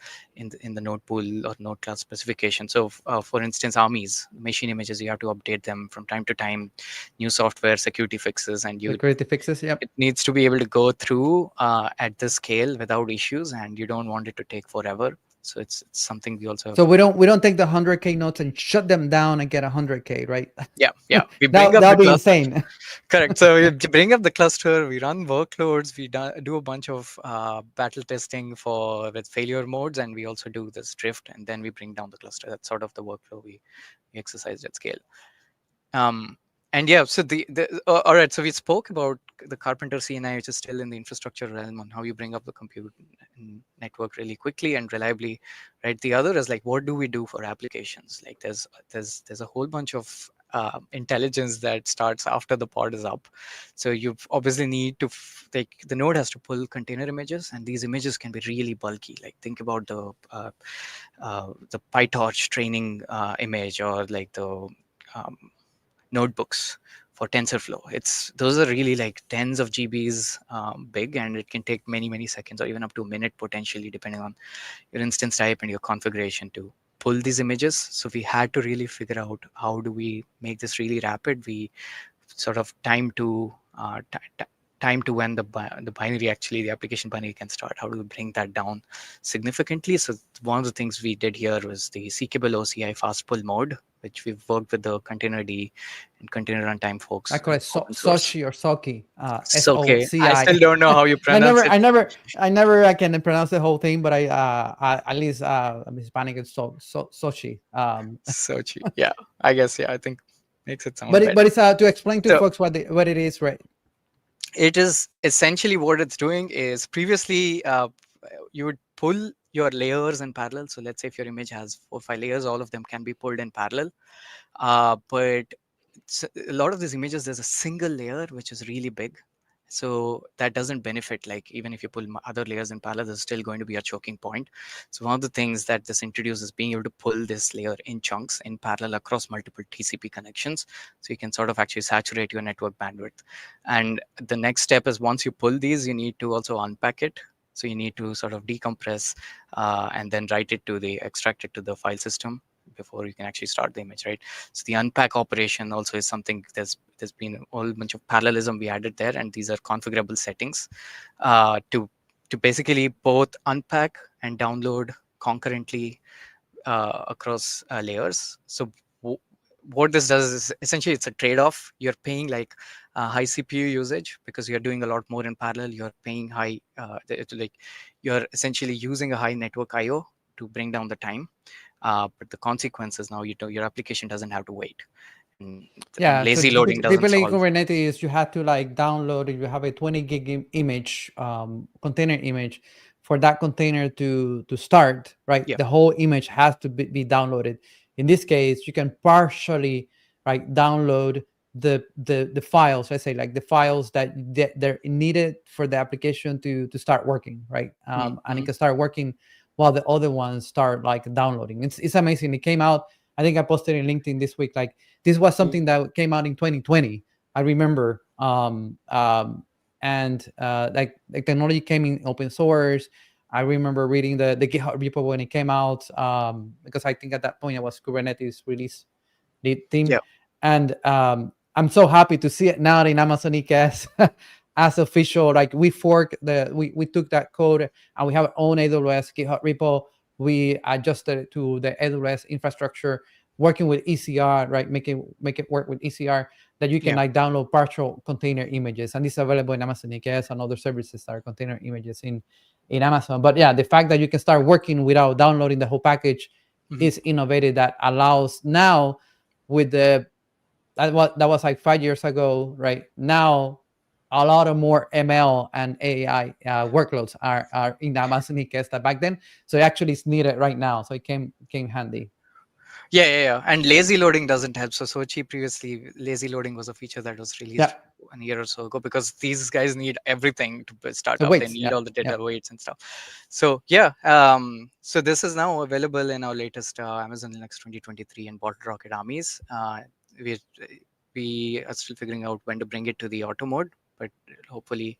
node pool or node class specification. So for instance, armies, machine images, you have to update them from time to time, new software, security fixes, and security fixes, it needs to be able to go through at this scale without issues, and you don't want it to take forever. So it's something we also have. So we don't take the 100K nodes and shut them down and get 100K, right? Yeah. We bring that'll be insane. Correct. So we bring up the cluster, we run workloads, we do a bunch of battle testing with failure modes, and we also do this drift, and then we bring down the cluster. That's sort of the workflow we exercised at scale. And yeah, so all right, so we spoke about the Karpenter CNI, which is still in the infrastructure realm, on how you bring up the compute network really quickly and reliably, right? The other is like, what do we do for applications? Like there's a whole bunch of intelligence that starts after the pod is up. So you obviously need to the node has to pull container images, and these images can be really bulky. Like think about the PyTorch training image, or like the notebooks for TensorFlow. Those are really like tens of GBs big, and it can take many seconds or even up to a minute potentially, depending on your instance type and your configuration, to pull these images. So we had to really figure out, how do we make this really rapid? We sort of time to when the binary, actually the application binary, can start. How do we bring that down significantly? So one of the things we did here was the seekable OCI fast pull mode, which we've worked with the Containerd and container runtime folks. I call it Sochi or Soki. Okay. I still don't know how you pronounce it. I never can pronounce the whole thing, but I at least I'm Hispanic, it's Sochi. Sochi. Yeah, I guess. Yeah, I think makes it sound. But it's to explain to folks what it is, right? It is essentially, what it's doing is, previously you would pull your layers in parallel. So let's say if your image has 4 or 5 layers, all of them can be pulled in parallel. But a lot of these images, there's a single layer which is really big. So that doesn't benefit. Like even if you pull other layers in parallel, there's still going to be a choking point. So one of the things that this introduces is being able to pull this layer in chunks in parallel across multiple TCP connections. So you can sort of actually saturate your network bandwidth. And the next step is, once you pull these, you need to also unpack it. So you need to sort of decompress and then extract it to the file system before you can actually start the image, right? So the unpack operation also is something. There's been a whole bunch of parallelism we added there, and these are configurable settings to basically both unpack and download concurrently across layers. So what this does is, essentially, it's a trade-off. You're paying like high CPU usage because you're doing a lot more in parallel. You're paying high, you're essentially using a high network IO to bring down the time. But the consequence is, now your application doesn't have to wait. And lazy loading doesn't solve. Kubernetes, you have to like download, you have a 20 gig image, container image. For that container to start, right? The whole image has to be downloaded. In this case, you can partially, right, download the files. Let's say like the files that they're needed for the application to start working, right? And it can start working while the other ones start like downloading. It's amazing. It came out, I think I posted in LinkedIn this week. Like this was something that came out in 2020. I remember, and like the technology came in open source. I remember reading the GitHub repo when it came out, because I think at that point it was Kubernetes release lead team. Yeah. And I'm so happy to see it now in Amazon EKS as official. Like we we took that code and we have our own AWS GitHub repo. We adjusted it to the AWS infrastructure, working with ECR, right? Make it work with ECR, that you can like download partial container images, and it's available in Amazon EKS and other services that are container images in Amazon. But yeah, the fact that you can start working without downloading the whole package is innovative. That allows now with the that was like 5 years ago, right? Now a lot of more ML and AI workloads are in Amazon EKS that back then. So it actually is needed right now. So it came handy. Yeah. And lazy loading doesn't help. So Sochi previously, lazy loading was a feature that was released 1 year or so ago, because these guys need everything to start up. They need all the data weights and stuff. So yeah, so this is now available in our latest Amazon Linux 2023 and Bottle Rocket armies. We are still figuring out when to bring it to the auto mode, but hopefully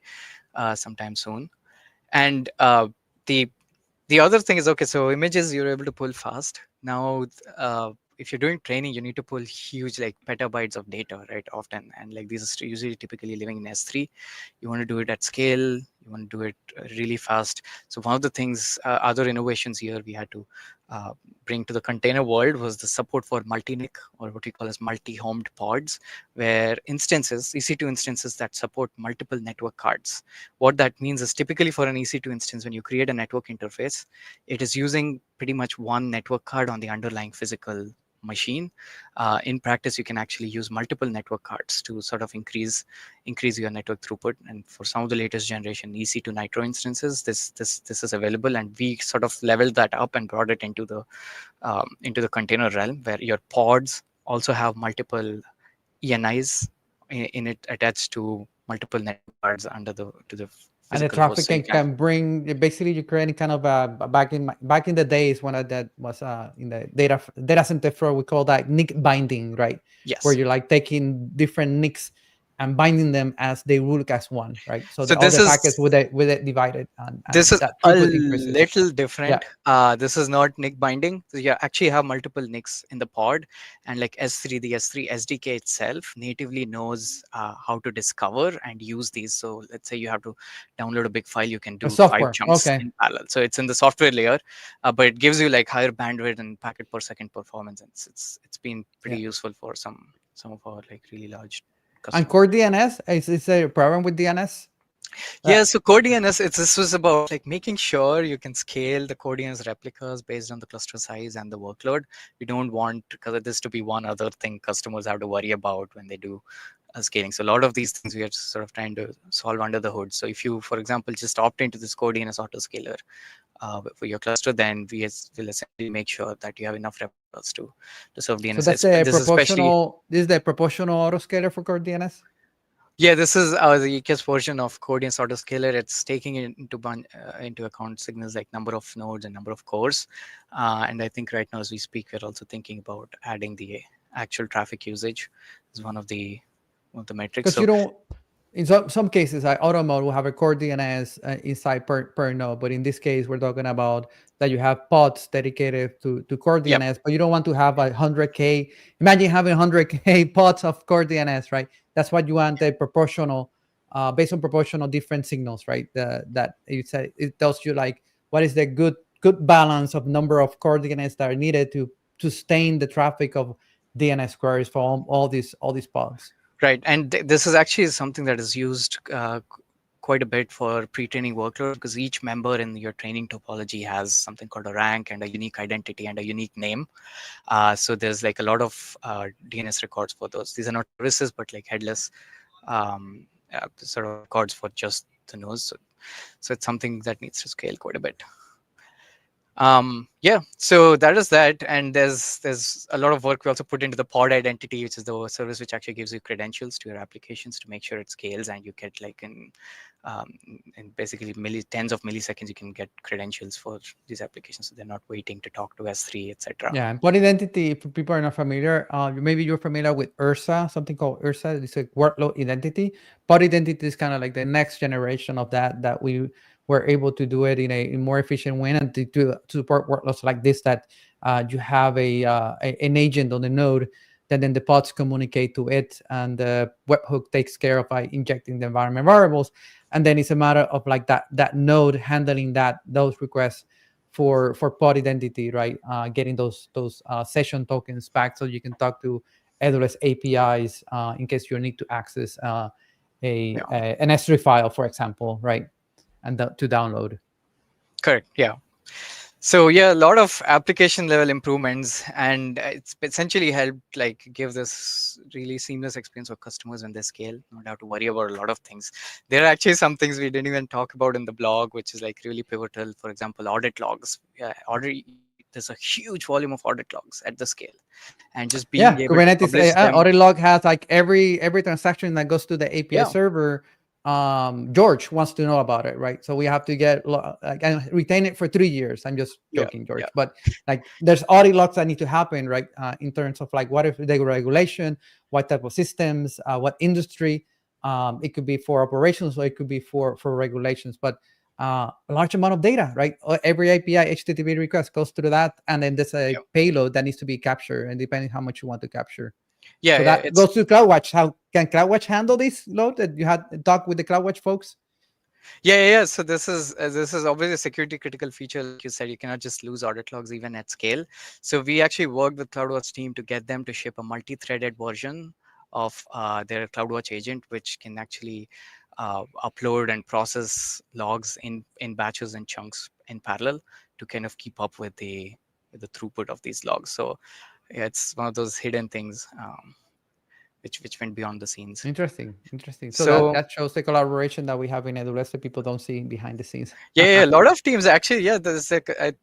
sometime soon. And the other thing is, okay, so images you're able to pull fast. Now, if you're doing training, you need to pull huge, like petabytes of data, right? Often, and like these are usually typically living in S3. You want to do it at scale. You want to do it really fast. So one of the things, other innovations here we had to bring to the container world was the support for multi-NIC, or what we call as multi-homed pods, where instances, EC2 instances that support multiple network cards. What that means is, typically for an EC2 instance, when you create a network interface, it is using pretty much one network card on the underlying physical machine. In practice, you can actually use multiple network cards to sort of increase your network throughput. And for some of the latest generation EC2 Nitro instances, this is available, and we sort of leveled that up and brought it into the container realm, where your pods also have multiple ENIs in it attached to multiple network cards under the and the traffic can bring, basically you're creating kind of back in the days when that was in the data center floor, we call that NIC binding, right? Yes. Where you're like taking different NICs and binding them as they work as one, right? So the other packets with it divided. And this is a little different. Yeah. This is not NIC binding. So you actually have multiple NICs in the pod, and like the S3 SDK itself natively knows how to discover and use these. So let's say you have to download a big file, you can do 5 chunks in parallel. So it's in the software layer, but it gives you like higher bandwidth and packet per second performance. And it's been pretty useful for some of our like really large customers. And core DNS, is there a problem with DNS? Yeah, so core DNS, this was about like making sure you can scale the core DNS replicas based on the cluster size and the workload. We don't want this to be one other thing customers have to worry about when they do scaling. So a lot of these things we are sort of trying to solve under the hood. So if you, for example, just opt into this core DNS autoscaler for your cluster, then we will essentially make sure that you have enough replicas to serve DNS. So that's this is the proportional autoscaler for core DNS? Yeah, this is the EKS version of core DNS autoscaler. It's taking into account signals like number of nodes and number of cores. And I think right now as we speak, we're also thinking about adding the actual traffic usage as one of the metrics. Because you don't, in some cases, auto mode will have a core DNS inside per node, but in this case, we're talking about that you have pods dedicated to core DNS, but you don't want to have 100K. Imagine having 100K pods of core DNS, right? That's what you want, the proportional, based on proportional different signals, right? That you said, it tells you like what is the good balance of number of core DNS that are needed to sustain the traffic of DNS queries for all these pods. Right, and this is actually something that is used quite a bit for pre-training workload, because each member in your training topology has something called a rank and a unique identity and a unique name. So there's like a lot of DNS records for those. These are not services, but like headless sort of records for just the nodes. So it's something that needs to scale quite a bit. Yeah, so that is that, and there's a lot of work we also put into the pod identity, which is the service which actually gives you credentials to your applications to make sure it scales, and you get like in basically tens of milliseconds you can get credentials for these applications, so they're not waiting to talk to S3, etc. Yeah, and pod identity, if people are not familiar, maybe you're familiar with URSA, something called URSA. It's a workload identity. Pod identity is kind of like the next generation of that we were able to do it in a more efficient way, and to support workloads like this, that you have an agent on the node then the pods communicate to it, and the webhook takes care of injecting the environment variables, and then it's a matter of like that node handling those requests for pod identity, right? Getting those session tokens back so you can talk to AWS APIs in case you need to access an S3 file, for example, right? And to download. Correct. Yeah. So yeah, a lot of application level improvements, and it's essentially helped like give this really seamless experience for customers when they scale. Not have to worry about a lot of things. There are actually some things we didn't even talk about in the blog, which is like really pivotal. For example, audit logs. Yeah, there's a huge volume of audit logs at the scale, and just being able to Kubernetes publish them. audit log has like every transaction that goes to the API server. George wants to know about it, right? So we have to get and retain it for 3 years. I'm just joking, George, but like there's audit logs that need to happen, right? In terms of like what if the regulation, what type of systems, what industry. It could be for operations or it could be for regulations, but a large amount of data, right? Every API HTTP request goes through that, and then there's a payload that needs to be captured, and depending how much you want to capture. So that goes to CloudWatch. How can CloudWatch handle this load that you had talked with the CloudWatch folks? Yeah. So this is obviously a security critical feature. Like you said, you cannot just lose audit logs even at scale. So we actually worked with CloudWatch team to get them to ship a multi-threaded version of their CloudWatch agent, which can actually upload and process logs in batches and chunks in parallel to kind of keep up with the throughput of these logs. So yeah, it's one of those hidden things which went beyond the scenes. Interesting. So that shows the collaboration that we have in AWS that people don't see behind the scenes. Yeah, a lot of teams actually. Yeah, there's I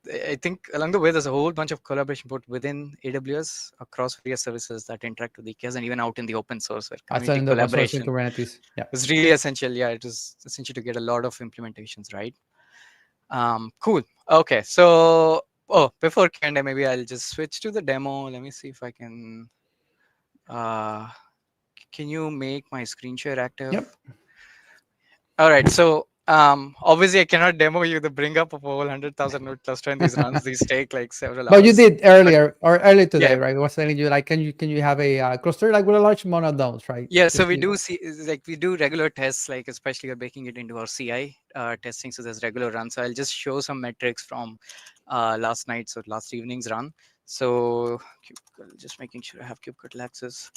think along the way there's a whole bunch of collaboration both within AWS across various services that interact with EKS and even out in the open source where community collaboration Kubernetes. Yeah, was really essential. Yeah, it was essential to get a lot of implementations right. Cool. Okay, so before Q&A, maybe I'll just switch to the demo. Let me see if I can. Can you make my screen share active? Yep. All right. So obviously I cannot demo you the bring up of a whole 100,000 node cluster, and these runs these take like several hours. But you did earlier today, right? I was telling you like, can you have a cluster like with a large amount of nodes, right? Yeah. So we do see we do regular tests, like especially we're baking it into our CI testing. So there's regular runs. So I'll just show some metrics from last evening's run. So just making sure I have kubectl access.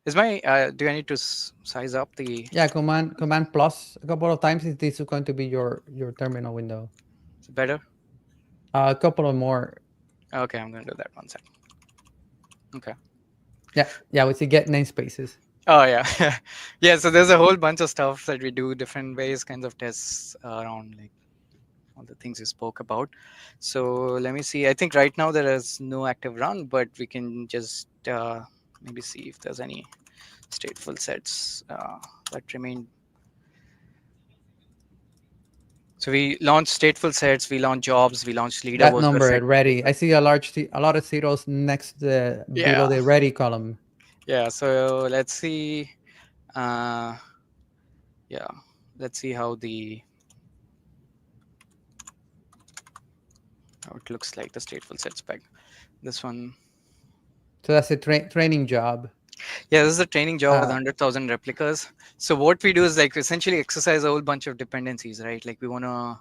Is my do I need to size up the command plus a couple of times? This is going to be your terminal window. Is it better? A couple of more. Okay, I'm going to do that one second. Okay. Yeah, we see get namespaces. Oh yeah. Yeah, so there's a whole bunch of stuff that we do, different ways, kinds of tests around like all the things you spoke about. So let me see. I think right now there is no active run, but we can just maybe see if there's any stateful sets that remain. So we launched stateful sets, we launched jobs, we launched leader. That number ready. I see a lot of zeros next below the ready column. Yeah. So let's see. Let's see how it looks like the stateful set spec. This one. So that's a training job. Yeah, this is a training job with 100,000 replicas. So what we do is like essentially exercise a whole bunch of dependencies, right? Like we want to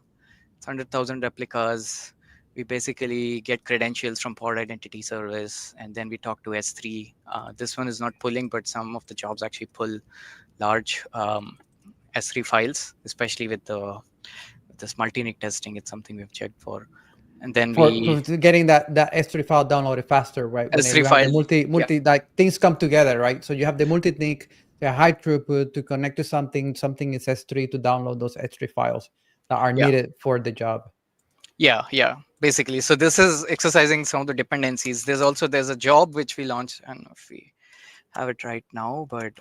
100,000 replicas. We basically get credentials from pod identity service, and then we talk to S3. This one is not pulling, but some of the jobs actually pull large S3 files, especially with this multi-nic testing. It's something we've checked for. And then for getting that S3 file downloaded faster, right? S3 file, multi like things come together, right? So you have the multi-nic, the high throughput to connect to something is S3 to download those S3 files that are needed for the job. Yeah, basically. So this is exercising some of the dependencies. There's a job which we launched. I don't know if we have it right now, but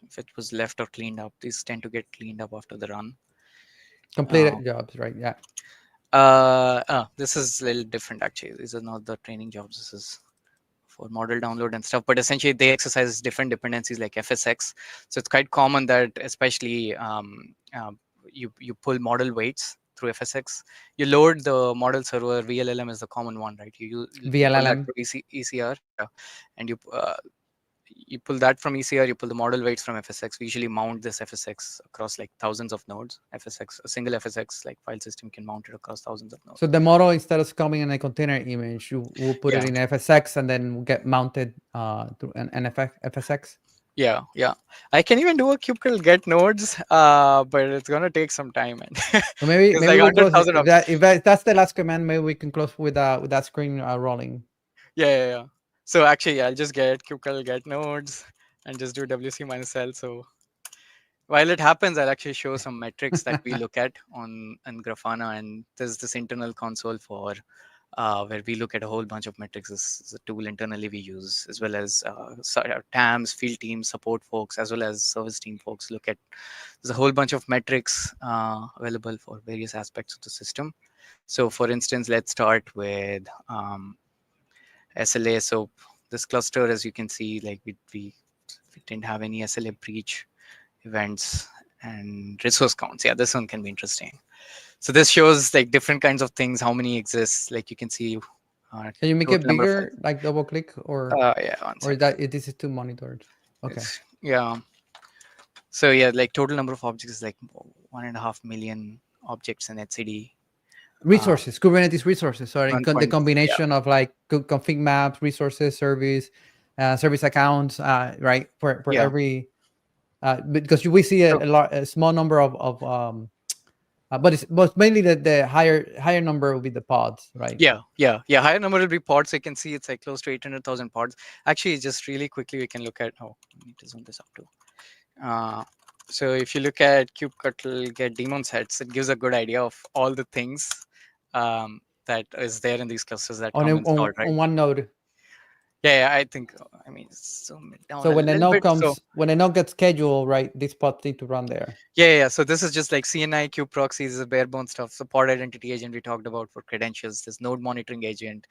if it was left or cleaned up, these tend to get cleaned up after the run. Completed jobs, right? Yeah. This is a little different actually. These are not the training jobs. This is for model download and stuff. But essentially, they exercise different dependencies like FSX. So it's quite common that, especially, you pull model weights through FSX. You load the model server. VLLM is the common one, right? You pull that VLLM. through ECR, yeah, and you pull that from ECR, you pull the model weights from FSX. We usually mount this FSX across like thousands of nodes. FSX, a single FSX like file system can mount it across thousands of nodes. So the model, instead of coming in a container image, you will put it in FSX and then get mounted through an FSX. Yeah, I can even do a kubectl get nodes, but it's gonna take some time. And So maybe like we'll close, 100,000 if that's the last command, maybe we can close with that screen rolling. Yeah. So actually, I'll just get kubectl get nodes and just do wc -l. So while it happens, I'll actually show some metrics that we look at on Grafana, and there's this internal console for where we look at a whole bunch of metrics. This is a tool internally we use, as well as TAMs, field teams, support folks, as well as service team folks look at. There's a whole bunch of metrics available for various aspects of the system. So for instance, let's start with SLA. So this cluster, as you can see, like we didn't have any SLA breach events and resource counts. Yeah, this one can be interesting. So this shows like different kinds of things, how many exist. Like you can see. Can you make it bigger, like double click, or yeah, or this is too monitored? Okay. Yeah. So yeah, like total number of objects is like 1.5 million objects in etcd. Resources, Kubernetes resources. Sorry, the combination of like config maps, resources, service accounts, right? For every, because we see a small number of but mainly the higher number will be the pods, right? Yeah. Higher number will be pods. So you can see it's like close to 800,000 pods. Actually, just really quickly, we can look at. Oh, I need to zoom this up too. So if you look at kubectl get daemon sets, it gives a good idea of all the things that is there in these clusters that come installed, right? On one node. Yeah, I think. I mean, zoom it down. So when the node comes, when the node gets scheduled, right, these pods need to run there. Yeah. So this is just like CNI kube proxies, is bare bone stuff. So pod identity agent we talked about for credentials. There's node monitoring agent.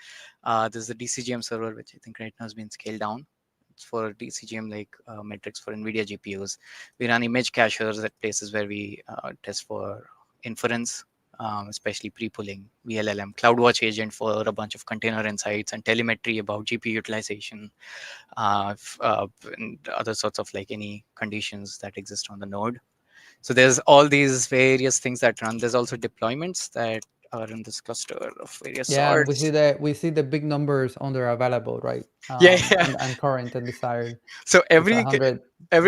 There's the DCGM server, which I think right now has been scaled down. It's for DCGM like metrics for NVIDIA GPUs. We run image cachers at places where we test for inference. Especially pre-pulling, VLLM, CloudWatch agent for a bunch of container insights and telemetry about GPU utilization, and other sorts of like any conditions that exist on the node. So there's all these various things that run. There's also deployments that are in this cluster of various sorts. we see the big numbers on there available, right? And current and desired. So every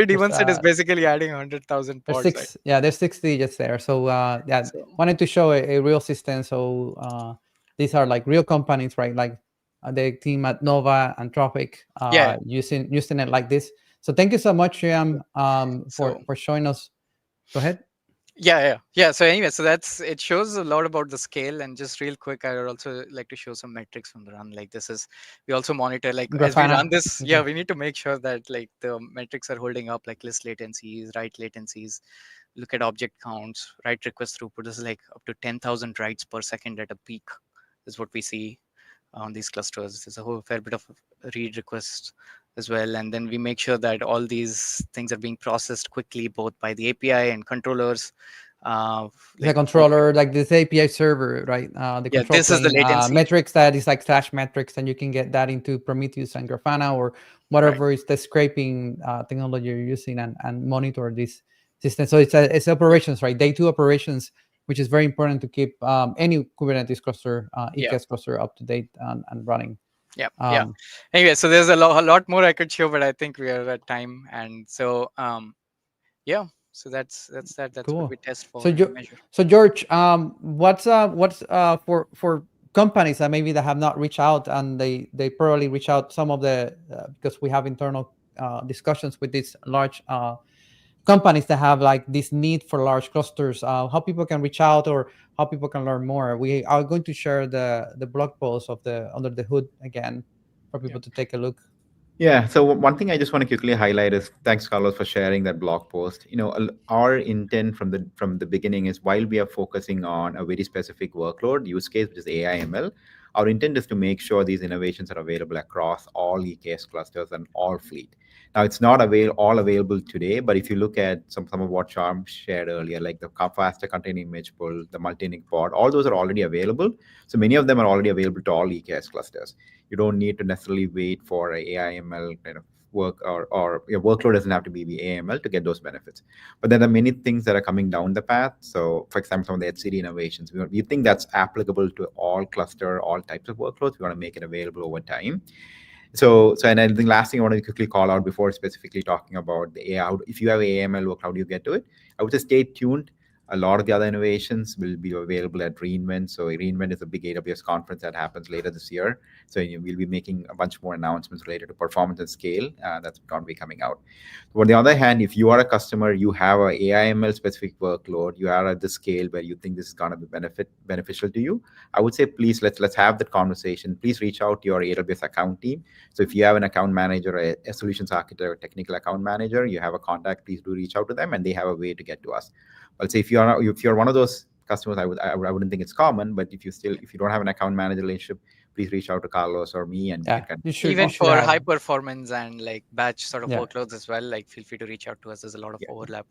daemon set is basically adding 100,000 pods. There's 6 digits there. So wanted to show a real system. So these are like real companies, right? Like the team at Nova and Anthropic using it like this. So thank you so much, Shyam, for showing us. Go ahead. Yeah. So anyway, so it shows a lot about the scale. And just real quick, I would also like to show some metrics from the run. Like we also monitor like Grafana. As we run this, we need to make sure that like the metrics are holding up, like list latencies, write latencies, look at object counts, write request throughput. This is like up to 10,000 writes per second at a peak is what we see on these clusters. There's a whole fair bit of read requests as well, and then we make sure that all these things are being processed quickly, both by the API and controllers. The controller, like this API server, right? The control this plane, is the latency metrics that is like slash metrics, and you can get that into Prometheus and Grafana or whatever is the scraping technology you're using, and monitor this system. So it's operations, right? Day 2 operations, which is very important to keep any Kubernetes cluster, EKS cluster up to date and running. Yeah. Anyway, so there's a lot more I could show, but I think we are at time, and so so that's cool. What we test for. So George, what's for companies that maybe that have not reached out, and they probably reach out some of the because we have internal discussions with these large companies that have like this need for large clusters, how people can reach out or how people can learn more. We are going to share the blog post of the under the hood again for people to take a look. Yeah. So one thing I just want to quickly highlight is thanks, Carlos, for sharing that blog post. Our intent from the beginning is while we are focusing on a very specific workload use case, which is AI ML, Our intent is to make sure these innovations are available across all EKS clusters and all fleet. Now, it's not all available today, but if you look at some of what Sharm shared earlier, like the faster container image pull, the multi-NIC pod, all those are already available. So many of them are already available to all EKS clusters. You don't need to necessarily wait for a AI/ML kind of work, or your workload doesn't have to be the AML to get those benefits. But there are many things that are coming down the path. So, for example, some of the HCD innovations, we think that's applicable to all cluster, all types of workloads. We want to make it available over time. And I think last thing I want to quickly call out before specifically talking about the AI, if you have AML work, how do you get to it? I would say stay tuned. A lot of the other innovations will be available at reInvent. So reInvent is a big AWS conference that happens later this year. So we'll be making a bunch more announcements related to performance and scale that's going to be coming out. On the other hand, if you are a customer, you have a AI/ML specific workload, you are at the scale where you think this is going to be beneficial to you, I would say please let's have that conversation. Please reach out to your AWS account team. So if you have an account manager, a solutions architect, or technical account manager, you have a contact, please do reach out to them, and they have a way to get to us. I'll say if you're one of those customers, I wouldn't think it's common, but if you don't have an account manager relationship, please reach out to Carlos or me, and even for high performance and like batch sort of workloads as well, like feel free to reach out to us. There's a lot of overlap.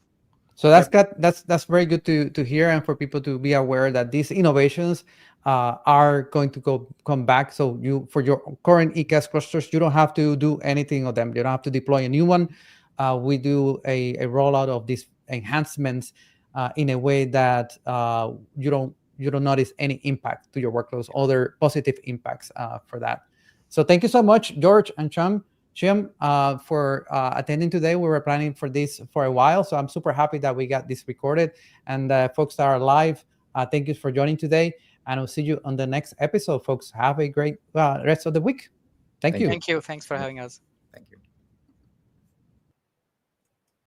So that's very good to hear, and for people to be aware that these innovations are going to come back. So for your current EKS clusters, you don't have to do anything of them. You don't have to deploy a new one. We do a rollout of these enhancements in a way that you don't notice any impact to your workloads, other positive impacts for that. So thank you so much, George and Shyam, for attending today. We were planning for this for a while, so I'm super happy that we got this recorded. And folks that are live, thank you for joining today, and I'll see you on the next episode, folks. Have a great rest of the week. Thank you. Thank you. Thanks for having us.